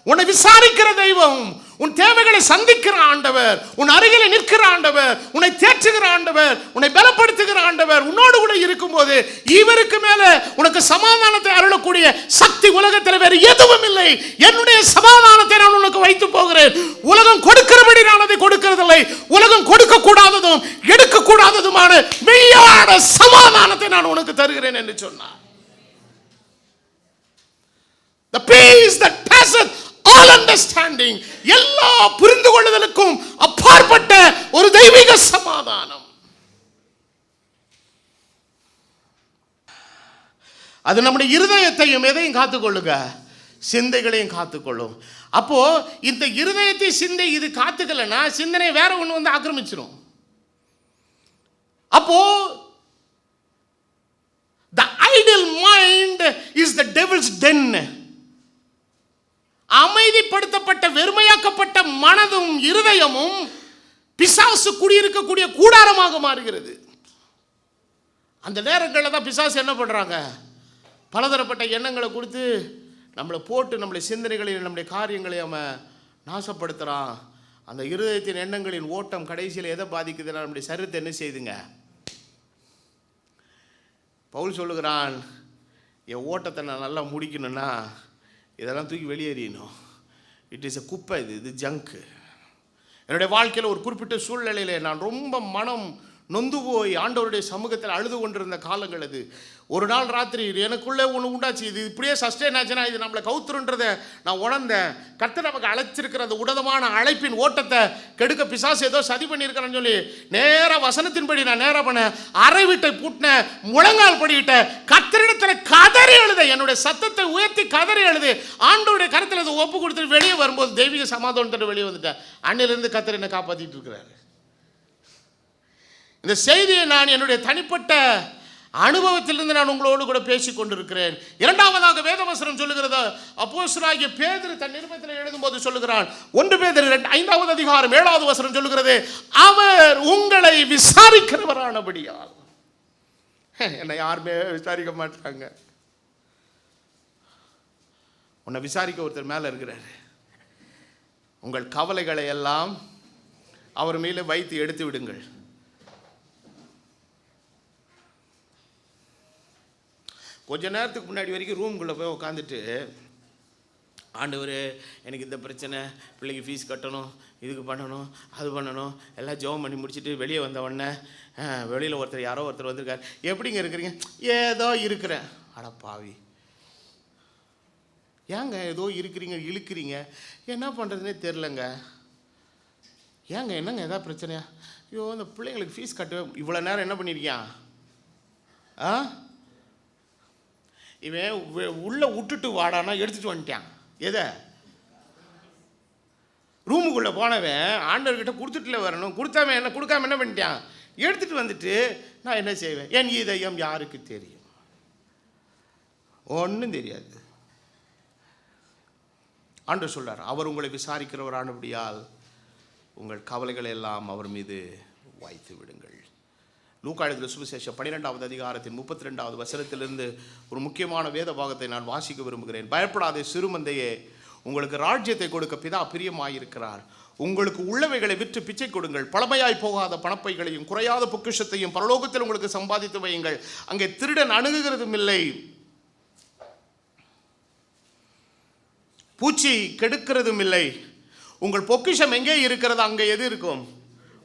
உன்னை விசாரிக்கிற தெய்வம், உன் தேவைகளை சந்திக்கிற ஆண்டவர், உன் அருகில் நிற்கிற ஆண்டவர், உன்னை தேற்றுகிற ஆண்டவர், உன்னை பலப்படுத்துகிற ஆண்டவர் உன்னோடு கூட இருக்கும்போது இவருக்கு மேல உனக்கு சமாதானத்தை அருளக்கூடிய சக்தி உலகத்தில் வேறு எதுவும் இல்லை. என்னுடைய சமாதானத்தை நான் உனக்கு வைத்து போகிறேன். உலகம் கொடுக்கிறபடி நான் அதை கொடுக்கிறதில்லை. உலகம் கொடுக்க கூடாததும் எடுக்க கூடாததுமான மெய்யான சமாதானத்தை நான் உனக்கு தருகிறேன் என்று சொன்னார். The peace that passeth all understanding, எல்லா புரிந்து கொள்ளுதலுக்கும் அப்பாற்பட்ட ஒரு தெய்வீக சமாதானம். அது நம்முடைய இருதயத்தையும் எதையும் காத்துக்கொள்ளுங்க, சிந்தைகளையும் காத்துக்கொள்ளும். அப்போ இந்த இருதயத்தை சிந்தை இது காத்துக்கலன்னா சிந்தனை வேற ஒன்று வந்து ஆக்கிரமிச்சிடும். அப்போ the idle mind is the devil's den. அமைதிப்படுத்தப்பட்ட வெறுமையாக்கப்பட்ட மனதும் இருதயமும் பிசாசு குடியிருக்கக்கூடிய கூடாரமாக மாறுகிறது. அந்த நேரங்களில் தான் பிசாசு என்ன பண்ணுறாங்க, பலதரப்பட்ட எண்ணங்களை கொடுத்து நம்மளை போட்டு நம்முடைய சிந்தனைகளையும் நம்முடைய காரியங்களையும் அவன் நாசப்படுத்துகிறான். அந்த இருதயத்தின் எண்ணங்களின் ஓட்டம் கடைசியில் எதை பாதிக்குதுன்னா நம்முடைய சரீரத்தை என்ன செய்துங்க. பவுல் சொல்லுகிறான், என் ஓட்டத்தை நான் நல்லா முடிக்கணும்னா இதெல்லாம் தூக்கி வெளியேறியணும். இட் இஸ் எ குப்பை, இது ஜங்கு. என்னுடைய வாழ்க்கையில் ஒரு குறிப்பிட்ட சூழ்நிலையில் நான் ரொம்ப மனம் நொந்து போய் ஆண்டவருடைய சமூகத்தில் அழுது கொண்டிருந்த காலங்கள் அது. ஒரு நாள் ராத்திரி எனக்குள்ளே ஒன்று உண்டாச்சு, இது இப்படியே சஸ்டெயின் ஆச்சுன்னா இது நம்மளை கவுத்துருன்றதை நான் உணர்ந்தேன். கர்த்தர் நமக்கு அழைச்சிருக்கிற அந்த உன்னதமான அழைப்பின் ஓட்டத்தை கெடுக்க பிசாசு ஏதோ சதி பண்ணியிருக்கிறேன்னு சொல்லி நேராக வசனத்தின்படி நான் நேராக பண்ண அரை வீட்டை பூட்டினேன், முழங்கால் படிக்கிட்டேன், கர்த்தரிடத்தில் கதறி எழுத, என்னுடைய சத்தத்தை உயர்த்தி கதறி எழுது ஆண்டவருடைய கருத்தில் அதை ஒப்பு கொடுத்துட்டு வெளியே வரும்போது தெய்வீக சமாதானத்தோடு வெளியே வந்துட்டேன். அன்னிலிருந்து கர்த்தர் என்னை காப்பாற்றிட்டு இருக்கிறாரு. இந்த செய்தியை நான் என்னுடைய தனிப்பட்ட அனுபவத்திலிருந்து நான் உங்களோடு கூட பேசிக் கொண்டிருக்கிறேன். இரண்டாவதாக வேதவசனம் சொல்லுகிறது, அப்போஸ்தலனாகிய பேதுரு தன் நிருபத்தில் எழுதும்போது சொல்லுகிறான், 1 பேதுரு 5வது அதிகாரம் 7வது வசனம் சொல்லுகிறது, அவர் உங்களை விசாரிக்கிறவரானபடியால். என்னை யாருமே விசாரிக்க மாட்டாங்க. உன்னை விசாரிக்க ஒருத்தர் மேலே இருக்கிறார். உங்கள் கவலைகளை எல்லாம் அவர் மேலே வைத்து எடுத்து விடுங்கள். கொஞ்ச நேரத்துக்கு முன்னாடி வரைக்கும் ரூம்குள்ளே போய் உட்காந்துட்டு, ஆண்டவரே எனக்கு இந்த பிரச்சனை, பிள்ளைக்கு ஃபீஸ் கட்டணும், இதுக்கு பண்ணணும், அது பண்ணணும், எல்லாம் ஜெபம் பண்ணி முடிச்சுட்டு வெளியே வந்த உடனே வெளியில் ஒருத்தர் யாரோ ஒருத்தர் வந்திருக்கார், எப்படிங்க இருக்கிறீங்க, ஏதோ இருக்கிறேன். அட பாவி, ஏங்க ஏதோ இருக்கிறீங்க இழுக்கிறீங்க, என்ன பண்ணுறதுனே தெரிலங்க, ஏங்க என்னங்க எதாவது பிரச்சனையா, ஐயோ இந்த பிள்ளைங்களுக்கு ஃபீஸ் கட்டவே இவ்வளோ நேரம் என்ன பண்ணியிருக்கியான், இவன் உள்ளே விட்டுட்டு வாடானா எடுத்துகிட்டு வந்துட்டான். எதை ரூமுக்குள்ளே போனவன் ஆண்டவர்கிட்ட கொடுத்துட்டுல வரணும், கொடுத்தாம என்ன கொடுக்காம என்ன பண்ணிட்டான், எடுத்துகிட்டு வந்துட்டு நான் என்ன செய்வேன், என் இதயம் யாருக்கு தெரியும், ஒன்றும் தெரியாது. ஆண்டவர் சொல்றார், அவர் உங்களை விசாரிக்கிறவரானபடியால் உங்கள் கவலைகளை எல்லாம் அவர் மீது வைத்து விடுங்கள். லூக்கா எழுதின சுவிசேஷம் 12வது அதிகாரத்தின் 32வது வசனத்திலிருந்து ஒரு முக்கியமான வேத பாகத்தை நான் வாசிக்க விரும்புகிறேன். பயப்படாதே சிறுமந்தையே, உங்களுக்கு ராஜ்யத்தை கொடுக்க பிதா பிரியமாயிருக்கிறார். உங்களுக்கு உள்ளவைகளை விற்று பிச்சை கொடுங்கள், பழமையாய் போகாத பணப்பைகளையும் குறையாத பொக்கிஷத்தையும் பரலோகத்தில் உங்களுக்கு சம்பாதித்து வையுங்கள், அங்கே திருடன் அணுகுகிறதும் இல்லை, பூச்சி கெடுக்கிறதும் இல்லை. உங்கள் பொக்கிஷம் எங்கே இருக்கிறது அங்கே எது இருக்கும்,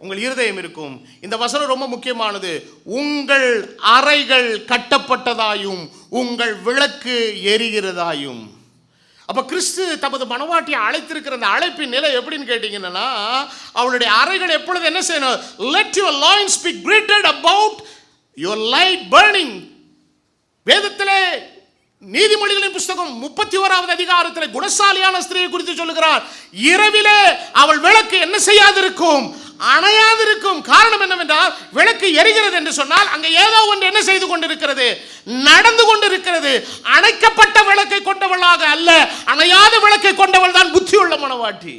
உங்கள் இருதயம் இருக்கும். இந்த வசனம் ரொம்ப முக்கியமானது. உங்கள் அறைகள் கட்டப்பட்டதாயும் உங்கள் விளக்கு எரிகிறதாயும். அப்ப கிறிஸ்து தமது மனவாட்டியை அழைத்திருக்கிற அந்த அழைப்பின் நிலை எப்படின்னு கேட்டீங்கன்னா, அவளுடைய அறைகள் எப்பொழுது என்ன செய்யணும், let your loins be girded about your light burning. வேதத்திலே நீதிமொழிகளின் புஸ்தகம் 31வது அதிகாரத்தில் குணசாலியான ஸ்திரியை குறித்து சொல்லுகிறார். இரவிலே அவள் விளக்கு என்ன செய்யாதிருக்கும், அணையாதிருக்கும். காரணம் என்னவென்றால், விளக்கு எரிகிறது என்று சொன்னால் அங்கே ஏதோ ஒன்று என்ன செய்து கொண்டிருக்கிறது, நடந்து கொண்டிருக்கிறது. அணைக்கப்பட்ட விளக்கை கொண்டவளாக அல்ல, அணையாத விளக்கை கொண்டவள் தான் புத்தியுள்ள மனவாட்டி.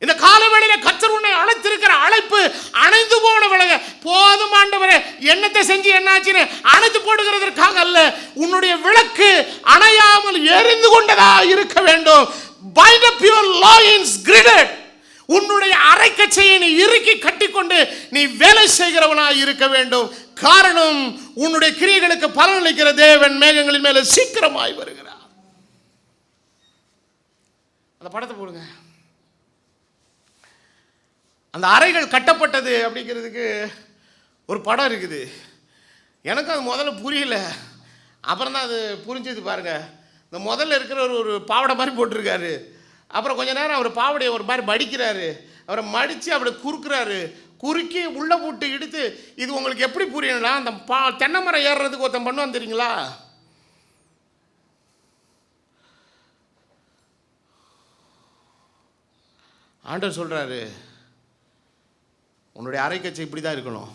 இந்த காலவேளையில கர்த்தர் உன்னை அழைத்திருக்கிற அழைப்பு அணைந்து போன விளக்கு. போதும் ஆண்டவரே, என்னத்தை செஞ்சு என்னாச்சுன்னு அணைத்து போடுகிறதற்காக அல்ல, உன்னுடைய விளக்கு அணையாமல் எரிந்து கொண்டதா இருக்க வேண்டும். bind up your loins girded. உன்னுடைய அரைக்கச்சையை நீ இறுக்கி கட்டிக்கொண்டு நீ வேலை செய்கிறவனாய் இருக்க வேண்டும். காரணம், உன்னுடைய கிரியைகளுக்கு பலனளிக்கிற தேவன் மேகங்களின் மேலே சீக்கிரமாய் வருகிறார். அந்த படத்தை போடுங்க. அந்த அறைகள் கட்டப்பட்டது அப்படிங்கிறதுக்கு ஒரு படம் இருக்குது. எனக்கு அது முதல்ல புரியல, அப்புறம் தான் அது புரிஞ்சது. பாருங்க, இந்த முதல்ல இருக்கிற ஒரு பாவடை மாதிரி போட்டிருக்காரு. அப்புறம் கொஞ்ச நேரம் அவர் பாவடையை ஒரு மாதிரி மடிக்கிறாரு. அவரை மடித்து அப்படி குறுக்குறாரு. குறுக்கி உள்ளே போட்டு இழுத்து. இது உங்களுக்கு எப்படி புரியணும்னா, அந்த தென்னை மரம் ஏறுறதுக்கு ஒருத்தன் பண்ணுவான் தெரியுங்களா? ஆண்டவர் சொல்கிறாரு, உன்னுடைய அரைக்கச்சை இப்படி தான் இருக்கணும்.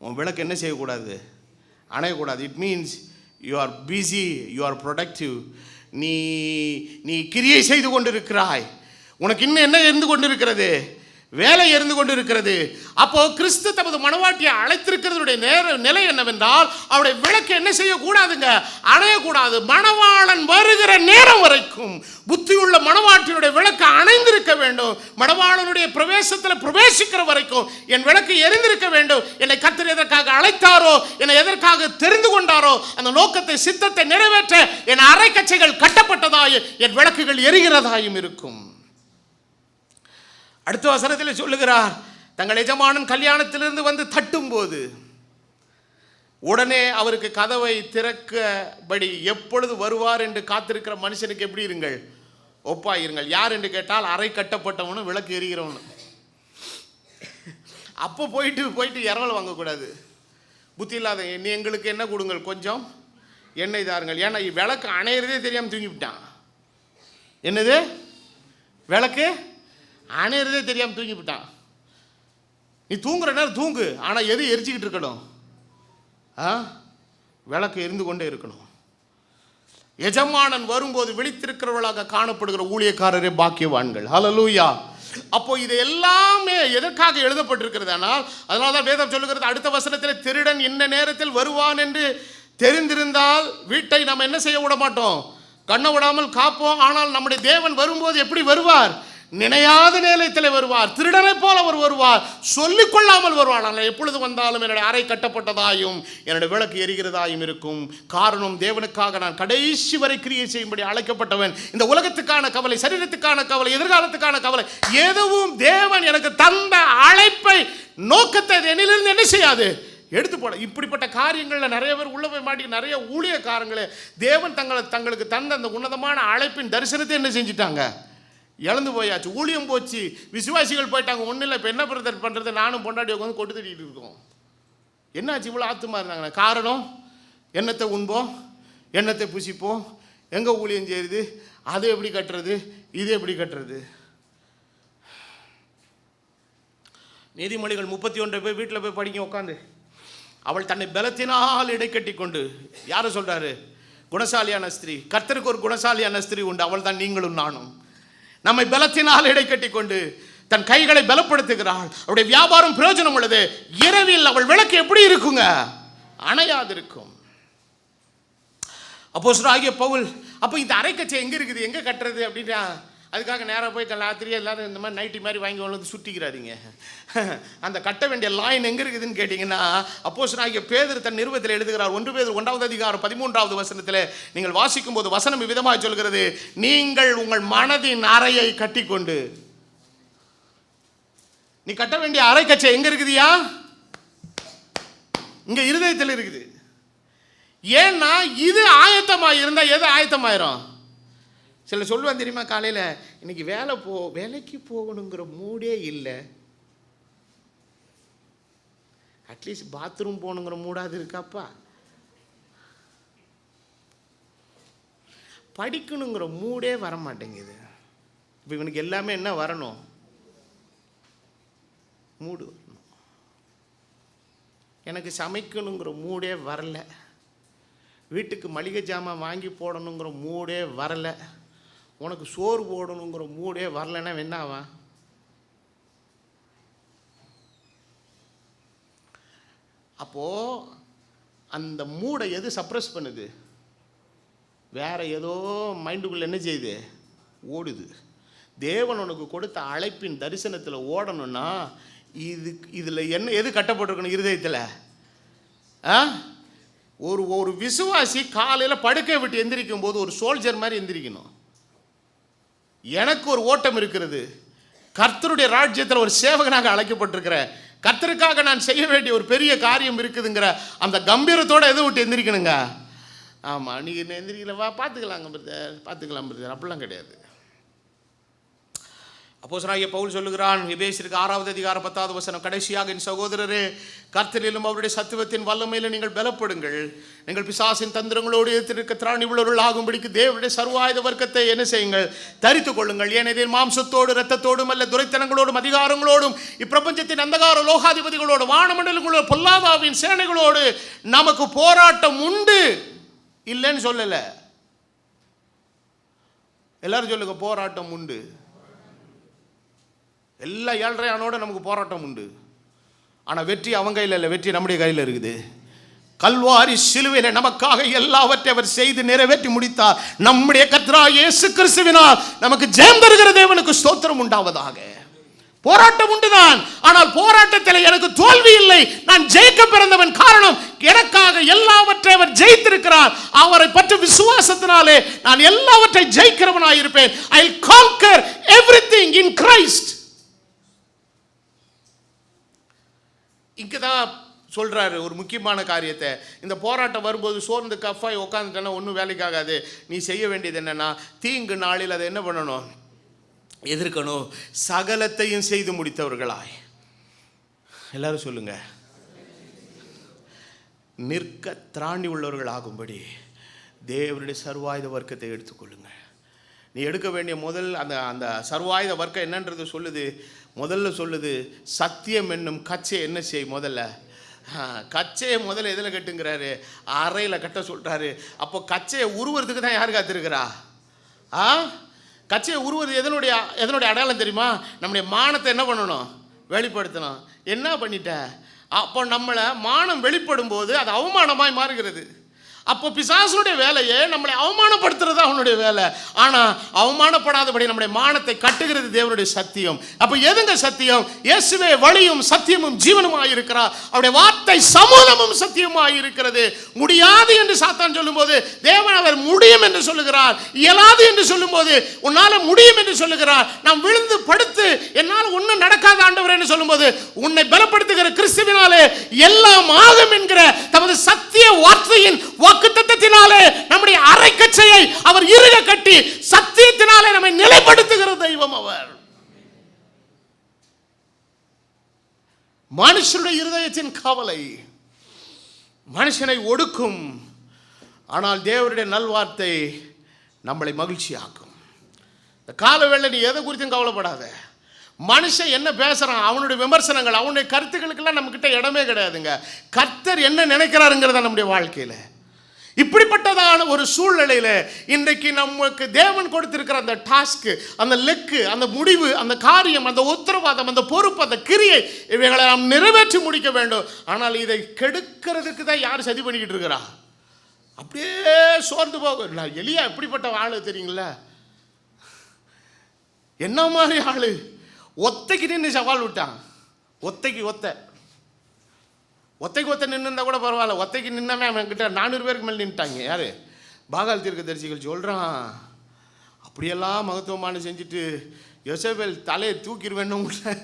உன் விளக்கு என்ன செய்யக்கூடாது? அணையக்கூடாது. It means you are busy, you are productive. நீ நீ கிரியை செய்து கொண்டிருக்கிறாய். உனக்கு இன்னும் என்ன இருந்து கொண்டிருக்கிறது? வேலை இருந்து கொண்டிருக்கிறது. அப்போ கிறிஸ்து தமது மணவாட்டியை அழைத்திருக்கிறதுடைய நிலை என்னவென்றால், அவருடைய விளக்கு என்ன செய்யக்கூடாதுங்க? அணையக்கூடாது. மணவாளன் வருகிற நேரம் வரைக்கும் புத்தியுள்ள மணவாட்டியுடைய விளக்கு அணைந்திருக்க வேண்டும். மணவாளனுடைய பிரவேசத்தில் பிரவேசிக்கிற வரைக்கும் என் விளக்கு எரிந்திருக்க வேண்டும். என்னை கர்த்தர் எதற்காக அழைத்தாரோ, என்னை எதற்காக தெரிந்து கொண்டாரோ, அந்த நோக்கத்தை, சித்தத்தை நிறைவேற்ற என் அரைக்கச்சைகள் கட்டப்பட்டதாயும் என் விளக்குகள் எரிகிறதாயும் இருக்கும். அடுத்த வசனத்தில் சொல்லுகிறார், தங்கள் எஜமானன் கல்யாணத்திலிருந்து வந்து தட்டும் போது உடனே அவருக்கு கதவை திறக்கபடி எப்பொழுது வருவார் என்று காத்திருக்கிற மனுஷனுக்கு எப்படி இருங்கள்? ஒப்பாயிருங்கள். யார் என்று கேட்டால், அறை கட்டப்பட்டவனும் விளக்கு எரிகிறவனும். அப்போ போயிட்டு இரவல் வாங்கக்கூடாது. புத்தி இல்லாத, நீ எங்களுக்கு என்ன கொடுங்கள், கொஞ்சம் எண்ணெய் தாருங்கள். ஏன்னா விளக்கு அணையிறதே தெரியாமல் தூங்கிவிட்டான். என்னது? விளக்கு அணையிறதே தெரியாமல் தூங்கிவிட்டான். நீ தூங்குற நேரம் தூங்கு, ஆனால் எது எரிச்சிக்கிட்டு இருக்கணும்? விளக்கு எரிந்து கொண்டே இருக்கணும். எஜமானன் வரும்போது விழித்திருக்கிறவர்களாக காணப்படுகிற ஊழியக்காரரே பாக்கியவான்கள். ஹல்லேலூயா. அப்போ இது எல்லாமே எதற்காக எழுதப்பட்டிருக்கிறது? ஆனால் அதனால தான் வேதம் சொல்லுகிறது, அடுத்த வசனத்தில், திருடன் இந்த நேரத்தில் வருவான் என்று தெரிந்திருந்தால் வீட்டை நம்ம என்ன செய்ய விட மாட்டோம், கண்ண விடாமல் காப்போம். ஆனால் நம்முடைய தேவன் வரும்போது எப்படி வருவார்? நினையாத நேரத்தில் வருவார். திருடனை போல அவர் வருவார். சொல்லிக் கொள்ளாமல் வருவார். ஆனால் எப்பொழுது வந்தாலும் என்னுடைய அறை கட்டப்பட்டதாயும் என்னுடைய விளக்கு எரிகிறதாயும் இருக்கும். காரணம், தேவனுக்காக நான் கடைசி வரை கிரியை செய்யும்படி அழைக்கப்பட்டவன். இந்த உலகத்துக்கான கவலை, சரீரத்துக்கான கவலை, எதிர்காலத்துக்கான கவலை எதுவும் தேவன் எனக்கு தந்த அழைப்பை, நோக்கத்தை என்னிலிருந்து என்ன செய்யாது, எடுத்து போட. இப்படிப்பட்ட காரியங்களில் நிறைய பேர் உள்ள போய் மாட்டி, நிறைய ஊழியக்காரங்களே தேவன் தங்களுக்கு தந்த அந்த உன்னதமான அழைப்பின் தரிசனத்தை என்ன செஞ்சிட்டாங்க, இழந்து போயாச்சு. ஊழியம் போச்சு, விசுவாசிகள் போயிட்டாங்க. ஒன்றும் இல்லை. இப்போ என்ன பிரதர் பண்ணுறது? நானும் பொண்டாட்டி உட்காந்து கொட்டு தட்டிகிட்டு இருக்கோம். என்னாச்சு இவ்வளோ ஆத்துமா இருந்தாங்க? காரணம், எண்ணத்தை உண்போம், எண்ணத்தை புசிப்போம், எங்கே ஊழியம் செய்யுது, அதை எப்படி கட்டுறது, இது எப்படி கட்டுறது? நீதிமொழிகள் 31 போய் வீட்டில் போய் படிக்க உட்காந்து, அவள் தன்னை பலத்தினால் இடை கட்டி கொண்டு, யாரை சொல்கிறாரு? குணசாலியான ஸ்திரீ. கர்த்தருக்கு ஒரு குணசாலியான ஸ்திரீ உண்டு, அவள் தான் நீங்களும் நானும். நம்மை பலத்தினால் இடை கட்டி கொண்டு தன் கைகளை பலப்படுத்துகிறாள். அவருடைய வியாபாரம் பிரயோஜனம் உள்ளது. இரவில் அவள் விளக்கு எப்படி இருக்குங்க? அணையாது இருக்கும். அப்போஸ்தலனாகிய பவுல், அப்போ இந்த அரைக்கச்சை எங்கே இருக்குது, எங்கே கட்டுறது அப்படின்னா, அதுக்காக நேராக போய் ராத்திரி எல்லாரும் இந்த மாதிரி நைட்டி மாதிரி வாங்கி வந்து சுட்டிக்கிறாதீங்க. அந்த கட்ட வேண்டிய லைன் எங்கே இருக்குதுன்னு கேட்டிங்கன்னா, அப்போஸ்தலனாகிய பேதுரு தன் நிருபத்தில் எழுதுகிறார். 1 பேதுரு 1 அதிகாரம் 13வது வசனத்தில் நீங்கள் வாசிக்கும் போது வசனம் விதமாக சொல்கிறது, நீங்கள் உங்கள் மனதின் அறையை கட்டி கொண்டு. நீ கட்ட வேண்டிய அரைக்கச்சை எங்கே இருக்குதுயா? இங்கே இருதயத்தில் இருக்குது. ஏன்னா இது ஆயத்தமாக இருந்தால் எது ஆயத்தமாயிரும்? சில சொல்லுவான் தெரியுமா, காலையில் இன்னைக்கு வேலைக்கு போகணுங்கிற மூடே இல்லை, அட்லீஸ்ட் பாத்ரூம் போகணுங்கிற மூடாது இருக்காப்பா, படிக்கணுங்கிற மூடே வர மாட்டேங்குது. இப்போ இவனுக்கு எல்லாமே என்ன வரணும்? மூடு வரணும். எனக்கு சமைக்கணுங்கிற மூடே வரல, வீட்டுக்கு மளிகை ஜாமான் வாங்கி போடணுங்கிற மூடே வரல, உனக்கு சோறு போடணுங்கிற மூடே வரலன்னா என்னவா? அப்போது அந்த மூடை எது சப்ரஸ் பண்ணுது? வேற ஏதோ மைண்டுக்குள்ளே என்ன செய்யுது? ஓடுது. தேவன் உனக்கு கொடுத்த அழைப்பின் தரிசனத்தில் ஓடணும்னா இதில் எது கட்டப்பட்டிருக்கணும் இருதயத்தில்? ஒரு விசுவாசி காலையில் படுக்கை விட்டு எந்திரிக்கும் போது ஒரு சோல்ஜர் மாதிரி எந்திரிக்கணும். எனக்கு ஒரு ஓட்டம் இருக்கிறது, கர்த்தருடைய ராஜ்யத்தில் ஒரு சேவகனாக அழைக்கப்பட்டிருக்கிறேன், கர்த்தருக்காக நான் செய்ய வேண்டிய ஒரு பெரிய காரியம் இருக்குதுங்கிற அந்த கம்பீரத்தோடு எதை விட்டு எந்திரிக்கணுங்க. ஆமாம், நீங்கள் எந்திரிக்கலவா, பார்த்துக்கலாங்க பிரதர், பார்த்துக்கலாம் பிரதர், அப்படிலாம் கிடையாது. அப்போஸ்தலனாகிய பவுல் சொல்லுகிறான், எபேசியருக்கு 6வது அதிகாரம் 10வது வசனம், கடைசியாக என் சகோதரரே, கர்த்தரிலும் அவருடைய சத்துவத்தின் வல்லமையில நீங்கள் பலப்படுங்கள். நீங்கள் பிசாசின் தந்திரங்களோடு எதிர்க்க திராணி உள்ளவர்கள் ஆகும்படிக்கு தேவனுடைய சர்வாயுத வர்க்கத்தை என்ன செய்யுங்கள்? தரித்துக் கொள்ளுங்கள். ஏனெனில் மாம்சத்தோடு இரத்தத்தோடும் அல்ல, துரைத்தனங்களோடும் அதிகாரங்களோடும் இப்பிரபஞ்சத்தின் அந்தகார லோகாதிபதிகளோடு வானமண்டலங்களோடு பொல்லாதாவின் சேனைகளோடு நமக்கு போராட்டம் உண்டு. இல்லைன்னு சொல்லல, எல்லாரும் சொல்லுங்க, போராட்டம் உண்டு. எல்லா ஏழ்றையானோட நமக்கு போராட்டம் உண்டு. ஆனால் வெற்றி அவன் கையில் இல்லை, வெற்றி நம்முடைய கையில் இருக்குது. கல்வாரி சிலுவையில் நமக்காக எல்லாவற்றை அவர் செய்து நிறைவேற்றி முடித்தார். நம்முடைய கர்த்தராகிய இயேசு கிறிஸ்துவினால் நமக்கு ஜெயம் தருகிற தேவனுக்கு ஸ்தோத்திரம் உண்டாவதாக. போராட்டம் உண்டுதான், ஆனால் போராட்டத்தில் எனக்கு தோல்வி இல்லை. நான் ஜெயிக்க பிறந்தவன். காரணம், எனக்காக எல்லாவற்றை அவர் ஜெயித்திருக்கிறார். அவரை பற்றி விசுவாசத்தினாலே நான் எல்லாவற்றை ஜெயிக்கிறவனாக இருப்பேன். I will conquer everything in Christ. இங்கே தான் சொல்கிறாரு ஒரு முக்கியமான காரியத்தை. இந்த போராட்டம் வரும்போது சோர்ந்து கஃபாய் உட்காந்துட்டேன்னா ஒன்றும் வேலைக்காகாது. நீ செய்ய வேண்டியது என்னென்னா, தீங்கு நாளில் அதை என்ன பண்ணணும்? எதிர்க்கணும். சகலத்தையும் செய்து முடித்தவர்களாய், எல்லாரும் சொல்லுங்க, நிற்க திராணி உள்ளவர்கள் ஆகும்படி தேவனுடைய சர்வாயுத வர்க்கத்தை எடுத்துக்கொள்ளுங்க. நீ எடுக்க வேண்டிய முதல் அந்த சர்வாயுத வர்க்கம் என்னன்றது சொல்லுது. முதல்ல சொல்லுது, சத்தியம் என்னும் கச்சை என்ன செய்? முதல்ல கச்சையை முதல்ல எதில் கட்டுங்கிறாரு? அறையில் கட்ட சொல்கிறாரு. அப்போ கச்சையை உருவறதுக்கு தான் யார் காத்திருக்கிறா? கச்சையை உருவது எதனுடைய அடையாளம் தெரியுமா? நம்முடைய மானத்தை என்ன பண்ணணும்? வெளிப்படுத்தணும். என்ன பண்ணிட்ட? அப்போ நம்மளை மானம் வெளிப்படும் போது அது அவமானமாய் மாறுகிறது. அப்போ பிசாசுடைய வேலையே நம்மளை அவமானப்படுத்துறது அவனுடைய வேலை. ஆனால் அவமானப்படாதபடி நம்முடைய மானத்தை கட்டுகிறது தேவனுடைய சத்தியம். அப்போ எதுங்க சத்தியம்? இயேசுவே வழியும் சத்தியமும் ஜீவனுமாய் இருக்கிறார். அவருடைய வார்த்தை சமூலமும் சத்தியமாய் இருக்கிறது. முடியாது என்று சாத்தான் சொல்லும்போது தேவன் அவர் முடியும் என்று சொல்லுகிறார். இயலாது என்று சொல்லும்போது உன்னால் முடியும் என்று சொல்லுகிறார். நாம் விழுந்து படுத்து என்னால் ஒன்றும் நடக்காத ஆண்டவர் என்று சொல்லும்போது உன்னை பலப்படுத்துகிற கிறிஸ்துவினாலே எல்லாம் ஆகும் என்கிற தமது சத்திய வார்த்தையின் வாக்குத்தத்தத்தினாலே நம்முடைய அரைக்கச்சையை அவர் இறுக கட்டி சத்தியத்தினாலே நம்மை நிலைப்படுத்துகிற தெய்வம் அவர். மனுஷனுடைய இருதயத்தின் கவலை மனுஷனை ஒடுக்கும், ஆனால் தேவனுடைய நல்வார்த்தை நம்மளை மகிழ்ச்சியாக்கும். இந்த காலவேளை நீ எதை குறித்தும் கவலைப்படாத. மனுஷன் என்ன பேசுறான், அவனுடைய விமர்சனங்கள், அவனுடைய கருத்துக்களுக்கெல்லாம் நம்ம கிட்ட இடமே கிடையாதுங்க. கர்த்தர் என்ன நினைக்கிறாருங்கிறத நம்முடைய வாழ்க்கையில். இப்படிப்பட்டதான ஒரு சூழ்நிலையில் இன்றைக்கு நமக்கு தேவன் கொடுத்திருக்கிற அந்த டாஸ்க்கு, அந்த லெக்கு, அந்த முடிவு, அந்த காரியம், அந்த உத்தரவாதம், அந்த பொறுப்பு, அந்த கிரியை, இவைகளை நாம் நிறைவேற்றி முடிக்க வேண்டும். ஆனால் இதை கெடுக்கிறதுக்கு தான் யார் சதி பண்ணிக்கிட்டு இருக்கிறா? அப்படியே சோர்ந்து போக. நான் எலியா எப்படிப்பட்ட ஆளு தெரியுங்களா? என்ன மாதிரி ஆளு? ஒத்தைக்கு நின்று சவால் விட்டான். ஒத்தைக்கு ஒத்த நின்றுந்தா கூட பரவாயில்ல. ஒத்தைக்கு நின்னாமே அவன் கிட்ட 400 பேருக்கு மேலே நின்றுட்டாங்க. யார்? பாகால் தீர்க்கதரிசிகள் சொல்கிறான். அப்படியெல்லாம் மகத்துவமான செஞ்சுட்டு யோசேபேல் தலையை தூக்கிடுவேன்னு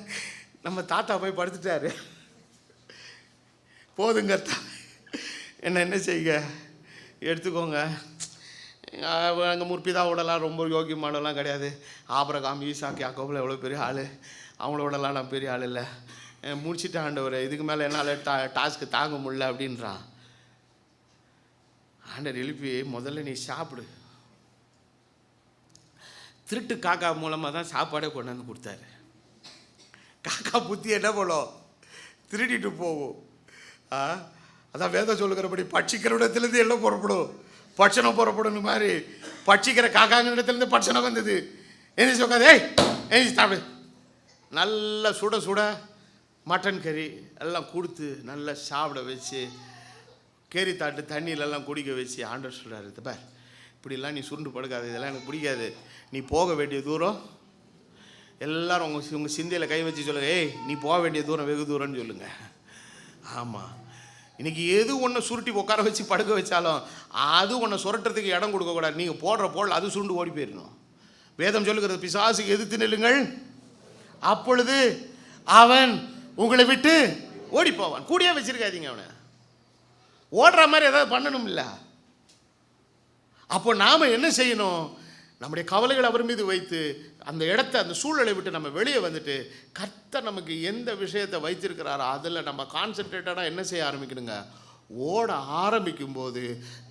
நம்ம தாத்தா போய் படுத்துட்டாரு. போதுங்க என்ன செய்யுங்க, எடுத்துக்கோங்க. அங்கே முற்பிதாவோடலாம் ரொம்ப யோகியமானலாம் கிடையாது. ஆபிரகாம், ஈசாக்கு, யாக்கோபுல எவ்வளோ பெரிய ஆள், அவங்களோடலாம் நான் பெரிய ஆள் இல்லை. முடிச்சுட்டு ஆண்டவர், இதுக்கு மேலே என்னால் டாஸ்க்கு தாங்க முடியல அப்படின்றான். ஆண்டவர் எழுப்பி, முதல்ல நீ சாப்பிடு. திருட்டு காக்கா மூலமாக தான் சாப்பாடே கொண்டாந்து கொடுத்தாரு. காக்கா புத்தி என்ன பண்ணும்? திருடிட்டு போகும். அதான் வேதம் சொல்லுகிறபடி பட்சிக்கிற இடத்துலேருந்து எல்லாம் புறப்படும், பட்சணம் புறப்படும் மாதிரி பட்சிக்கிற காக்காங்க இடத்துலேருந்து பட்சணம் வந்தது. எழுந்து உட்காந்து, எழுந்து சாப்பிடு. நல்லா சுட சுட மட்டன் கறி எல்லாம் கொடுத்து நல்லா சாப்பிட வச்சு, கேரி தாட்டு தண்ணியிலெல்லாம் குடிக்க வச்சு ஆண்டவர் சொல்கிறாரு, பார் இப்படிலாம் நீ சுருண்டு படுக்காது, இதெல்லாம் எனக்கு பிடிக்காது. நீ போக வேண்டிய தூரம் எல்லாரும் உங்கள் சிந்தையில் கை வச்சு சொல்லுங்க, ஏய் நீ போக வேண்டிய தூரம் வெகு தூரம்னு சொல்லுங்கள். ஆமாம், இன்றைக்கி எது ஒன்று சுருட்டி உட்கார வச்சு படுக்க வச்சாலும் அது ஒன்று சுரட்டுறதுக்கு இடம் கொடுக்கக்கூடாது. நீங்கள் போடுற போல் அது சுருண்டு ஓடி போயிடணும். வேதம் சொல்லுகிறது, பிசாசுக்கு எதிர்த்து நில்லுங்கள், அப்பொழுது அவன் உங்களை விட்டு ஓடி போவான். கூடியே வச்சிருக்காதீங்க, அவனை ஓடுற மாதிரி ஏதாவது பண்ணணும் இல்லை. அப்போ நாம் என்ன செய்யணும்? நம்முடைய கவலைகள் அவர் மீது வைத்து அந்த இடத்த, அந்த சூழலை விட்டு நம்ம வெளியே வந்துட்டு, கர்த்தர் நமக்கு எந்த விஷயத்தை வைத்திருக்கிறாரோ அதில் நம்ம கான்சென்ட்ரேட்டடாக என்ன செய்ய ஆரம்பிக்கணுங்க? ஓட ஆரம்பிக்கும் போது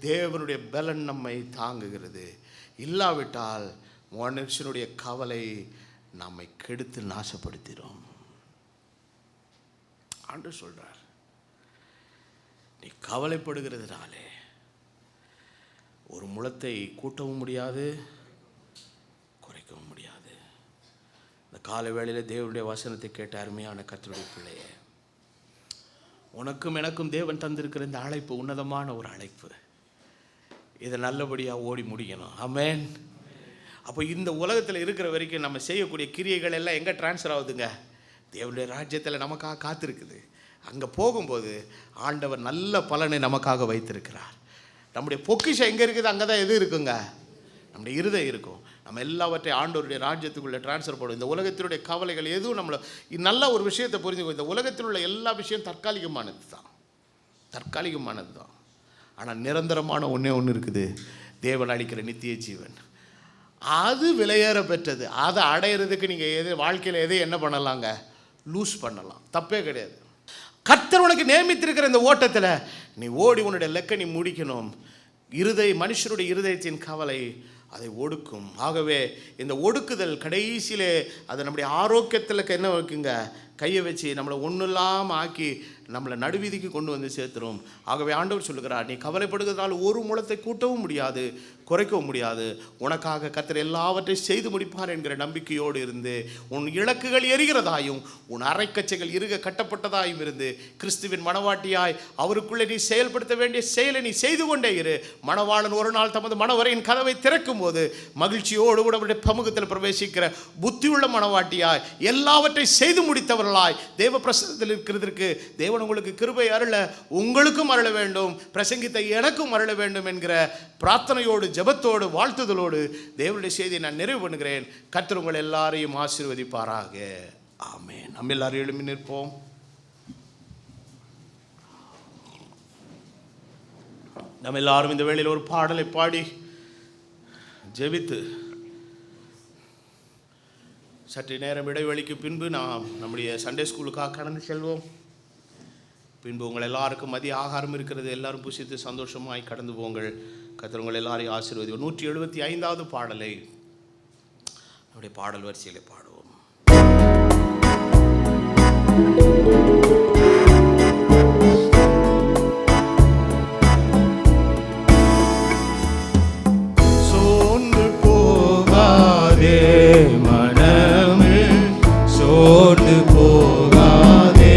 தேவனுடைய பலன் நம்மை தாங்குகிறது. இல்லாவிட்டால் மனுஷனுடைய கவலை நம்மை கெடுத்து நாசப்படுத்திடும். ஆண்டவர் சொல்றார், நீ கவலைப்படுகிறதுனாலே ஒரு முளத்தை கூட்டவும் முடியாது, குறைக்கவும் முடியாது. இந்த காலை வேளையில் தேவனுடைய வசனத்தை கேட்ட அருமையான கர்த்தருடைய பிள்ளையே, உனக்கும் எனக்கும் தேவன் தந்திருக்கிற இந்த அழைப்பு உன்னதமான ஒரு அழைப்பு. இதை நல்லபடியாக ஓடி முடிக்கணும். ஆமென். அப்போ இந்த உலகத்தில் இருக்கிற வரைக்கும் நம்ம செய்யக்கூடிய கிரியைகள் எல்லாம் எங்கே ட்ரான்ஸ்ஃபர் ஆகுதுங்க? தேவனுடைய ராஜ்யத்தில் நமக்காக காத்திருக்குது. அங்கே போகும்போது ஆண்டவர் நல்ல பலனை நமக்காக வைத்திருக்கிறார். நம்முடைய பொக்கிஷம் எங்கே இருக்குது? அங்கே தான் எது இருக்குங்க? நம்முடைய இருதயம் இருக்கும். நம்ம எல்லாவற்றையும் ஆண்டவருடைய ராஜ்யத்துக்குள்ளே ட்ரான்ஸ்ஃபர் பண்ணும். இந்த உலகத்தினுடைய கவலைகள் எதுவும் நம்மளை நல்ல ஒரு விஷயத்தை புரிஞ்சுக்கோ. இந்த உலகத்தில் உள்ள எல்லா விஷயம் தற்காலிகமானது தான். ஆனால் நிரந்தரமான ஒன்று இருக்குது, தேவன் அளிக்கிற நித்திய ஜீவன். அது விலையேற பெற்றது. அதை அடையிறதுக்கு நீங்கள் வாழ்க்கையில் எதை என்ன பண்ணலாங்க? லூஸ் பண்ணலாம், தப்பே கிடையாது. கர்த்தர் உனக்கு நியமித்திருக்கிற இந்த ஓட்டத்தில் நீ ஓடி உன்னுடைய லெக்க நீ முடிக்கணும். மனுஷனுடைய இருதயத்தின் கவலை அதை ஒடுக்கும். ஆகவே இந்த ஒடுக்குதல் கடைசியிலே அது நம்முடைய ஆரோக்கியத்தில் என்ன வைக்குங்க? கையை வச்சு நம்மளை ஒன்றும் இல்லாமல் ஆக்கி நம்மளை நடுவீதிக்கு கொண்டு வந்து சேர்த்துரும். ஆகவே ஆண்டவர் சொல்லுகிறார், நீ கவலைப்படுகிறதால் ஒரு முளத்தை கூட்டவும் முடியாது, குறைக்கவும் முடியாது. உனக்காக கர்த்தர் எல்லாவற்றையும் செய்து முடிப்பார் என்கிற நம்பிக்கையோடு இருந்து உன் இலக்குகள் எரிகிறதாயும் உன் அரைக்கச்சைகள் இறுக கட்டப்பட்டதாயும் இருந்து கிறிஸ்துவின் மணவாட்டியாய் அவருக்குள்ளே நீ செயல்படுத்த வேண்டிய செயலை நீ செய்து கொண்டே இரு. மணவாளன் ஒரு நாள் தமது மணவரையின் கதவை திறக்கும் போது மகிழ்ச்சியோடு கூட அவருடைய சமூகத்தில் பிரவேசிக்கிற புத்தியுள்ள மணவாட்டியாய் எல்லாவற்றையும் செய்து முடித்தவர்களாய் தேவ பிரசன்னத்தில் இருக்கிறதற்கு தேவன் உங்களுக்கு கிருபை அருள உங்களுக்கும் அருள வேண்டும், பிரசங்கித்த எனக்கும் அருள வேண்டும் என்கிற பிரார்த்தனையோடு ஜெபத்தோடு வாழ்த்துதலோடு தேவனுடைய செய்தியை நான் நிறைவு பண்ணுகிறேன். கர்த்தர் உங்கள் எல்லாரையும் ஆசீர்வதிப்பாராக. ஆமென். நம்ம எல்லாரும் எழும்பி நிற்போம். நம்ம எல்லாரும் இந்த வேளையில் ஒரு பாடலை பாடி ஜெபித்து சற்று நேரம் இடைவெளிக்கு பின்பு நாம் நம்முடைய சண்டே ஸ்கூலுக்காக கடந்து செல்வோம். பின்பு உங்கள் எல்லாருக்கும் மதிய ஆகாரம் இருக்கிறது, எல்லாரும் புசித்து சந்தோஷமாய் கடந்து போங்கள். கர்த்தர் உங்கள் எல்லாரையும் ஆசீர்வதிப்பார். 175வது பாடலை நம்முடைய பாடல் வரிசையில் பாடுவோம். சோர்ந்து போகாதே மனமே, சோர்ந்து போகாதே,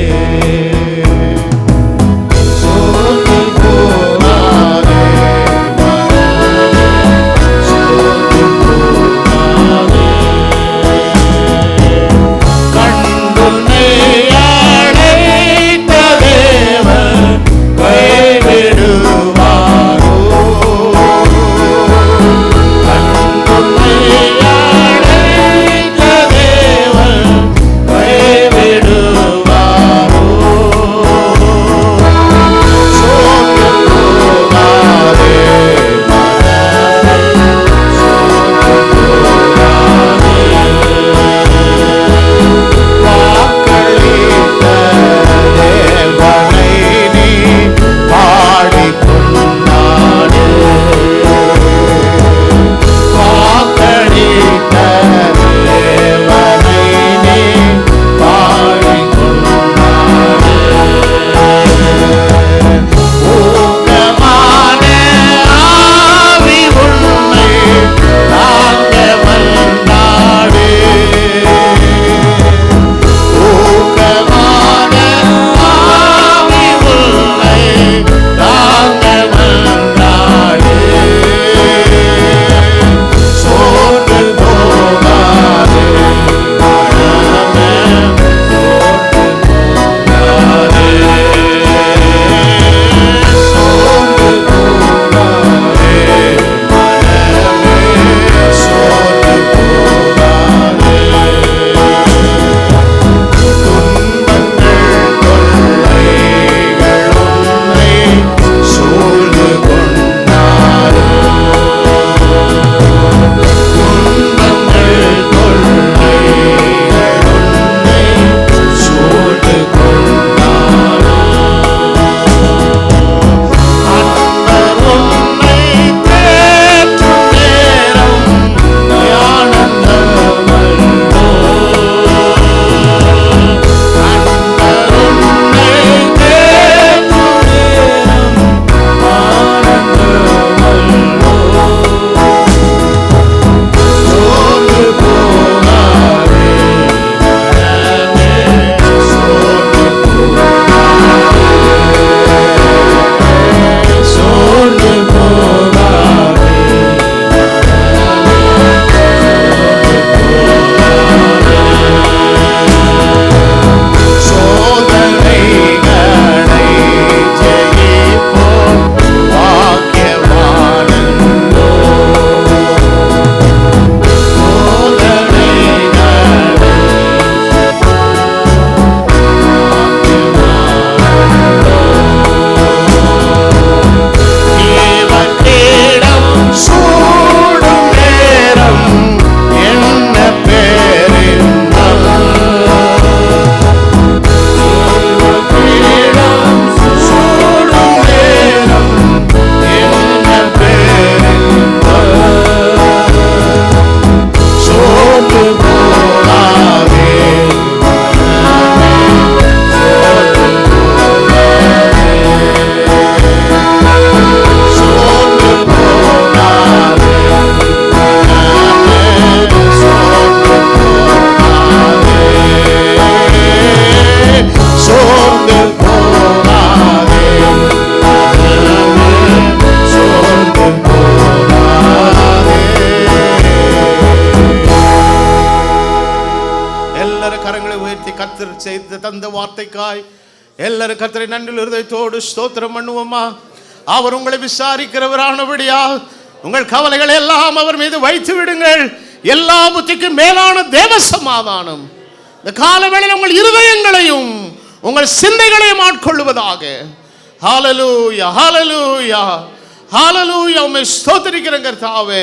தந்த வார்த்தைக்காய் எல்லாரும் கர்த்தரை நன்றி இருதயத்தோடு ஸ்தோத்திரம் பண்ணுவோமா. அவர் உங்களை விசாரிக்கிறவரானபடியால் உங்கள் கவலைகளை எல்லாம் அவர் மீது வைத்து விடுங்கள். எல்லா புத்திக்கும் மேலான தேவ சமாதானம் இந்த காலவேளையில் உங்கள் இருதயங்களையும் உங்கள் சிந்தைகளையும் ஆட்கொள்வதாக. ஹல்லேலூயா, ஹல்லேலூயா, ஹல்லேலூயா. உம்மை ஸ்தோத்திரிக்கிறேன் கர்த்தாவே.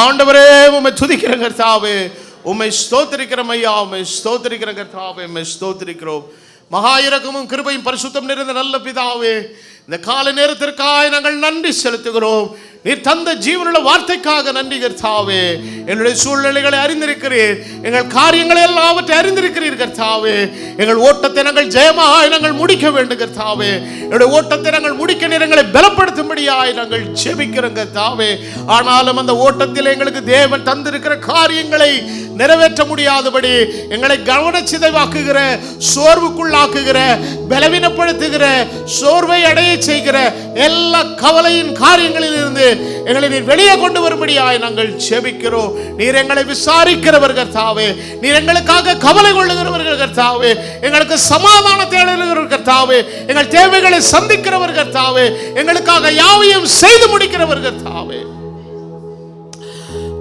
ஆண்டவரே உம்மை துதிக்கிறேன் கர்த்தாவே. உம்மை ஸ்தோத்திரிக்கிறோம் ஐயா, உம்மை ஸ்தோத்திரிக்கிறேன் கர்த்தாவே. உம்மை ஸ்தோத்திரிக்கிறோம். மகா இரக்கமும் கிருபையும் பரிசுத்தம் நிறைந்த நல்ல பிதாவே, இந்த கால நேரத்திற்காக நாங்கள் நன்றி செலுத்துகிறோம். நீர் தந்த ஜீவனுள்ள வார்த்தைக்காக நன்றி கர்த்தாவே. என்னுடைய சூழ்நிலைகளை அறிந்திருக்கிறீர், எங்கள் காரியங்களை எல்லாவற்றை அறிந்திருக்கிறீர் கர்த்தாவே. எங்கள் ஓட்டத்தை நாங்கள் ஜெயமாய் நாங்கள் முடிக்க வேண்டும் கர்த்தாவே. என்னுடைய ஓட்டத்தை நாங்கள் முடிக்க நீர் எங்களை பலப்படுத்தும்படியாய் நாங்கள் ஜெபிக்கிறோம் கர்த்தாவே. ஆனாலும் அந்த ஓட்டத்தில் எங்களுக்கு தேவன் தந்திருக்கிற காரியங்களை நிறைவேற்ற முடியாதபடி எங்களை கவனச்சிதைவாக்குகிற, சோர்வுக்குள்ளாக்குகிற, பலவீனப்படுத்துகிற, சோர்வை அடைய செய்கிற எல்லா கவலையின் காரியங்களில் இருந்து எங்களை நீர் வெளியே கொண்டு வரும்படியாய் நாங்கள் ஜெபிக்கிறோம். நீர் எங்களை விசாரிக்கிறவர் கர்த்தாவே. நீர் எங்களுக்காக கவலை கொள்ளுகிறவர்கள் கர்த்தாவே. எங்களுக்கு சமாதானத்தை அளிக்கிறவர் கர்த்தாவே. எங்கள் தேவைகளை சந்திக்கிறவர் கர்த்தாவே. எங்களுக்காக யாவையும் செய்து முடிக்கிறவர் கர்த்தாவே.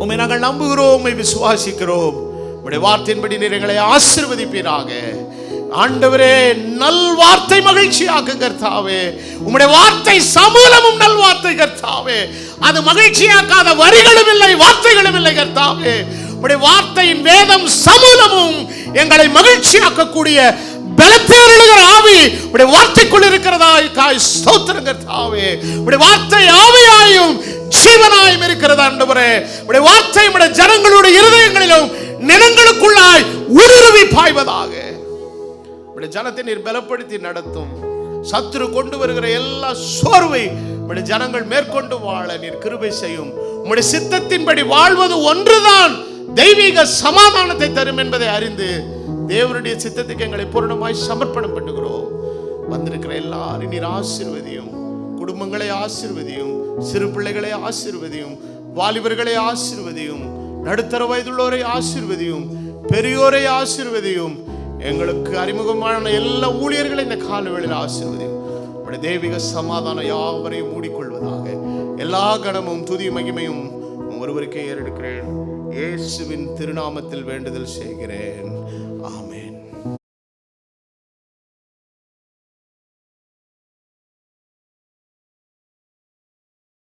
உம்மை நாங்கள் நம்புகிறோம், உம்மை விசுவாசிக்கிறோம். உம்முடைய வார்த்தையின்படி நீர் எங்களை ஆசீர்வதிப்பீராக. ஆண்டவரே, நல் வார்த்தை மகிழ்ச்சியாக்கு கர்த்தாவே. உம்முடைய வார்த்தை சமூலமும் நல் வார்த்தை கர்த்தாவே. அது மகிழ்ச்சியாக்காத வரிகளும் இல்லை, வார்த்தைகளும் இல்லை கர்த்தாவே. உம்முடைய வார்த்தையின் வேதம் சமூலமும் எங்களை மகிழ்ச்சியாக்கக்கூடிய பலத்தேறுகிற ஆவி உம்முடைய வார்த்தைக்குள் இருக்கிறதாய் ஸ்தோத்திரம் கர்த்தாவே. உம்முடைய வார்த்தை ஆவியாயும் ஜீவனாயும் இருக்கிறது ஆண்டவரே. உம்முடைய வார்த்தை உம்முடைய ஜனங்களுடைய இருதயங்களிலும் நிலங்களுக்குள்ளாய் ஊடுருவி பாய்வதாக. ஜனத்தை நீர் பலப்படுத்தி நடத்தும். சத்துரு கொண்டு வருகிற எல்லா சோர்வை உம்முடைய ஜனங்கள் மேற்கொண்டு வாழ நீர் கிருபை செய்யும். உம்முடைய சித்தத்தின்படி வாழ்வது ஒன்றுதான் தெய்வீக சமாதானத்தை தரும் என்பதை அறிந்து தேவனுடைய சித்தத்துக்கு எங்களை பூரணமாய் சமர்ப்பணம் பண்ணுகிறோம். வந்திருக்கிற எல்லாரும் நீர் ஆசீர்வதியும். குடும்பங்களை ஆசீர்வதியும், சிறு பிள்ளைகளை ஆசீர்வதியும், வாலிபர்களை ஆசீர்வதியும், நடுத்தர வயதுள்ளோரை ஆசீர்வதியும், பெரியோரை ஆசீர்வதியும். எங்களுக்கு அறிமுகமான எல்லா ஊழியர்களை இந்த காலவேளையில் ஆசீர்வதியும். உம்முடைய தெய்வீக சமாதானம் யாவரையும் மூடிக்கொள்வதாக. எல்லா கணமும் துதி மகிமையும் ஒருவருக்கே ஏறெடுக்கிறேன். இயேசுவின் திருநாமத்தில் வேண்டுதல் செய்கிறேன். ஆமென்.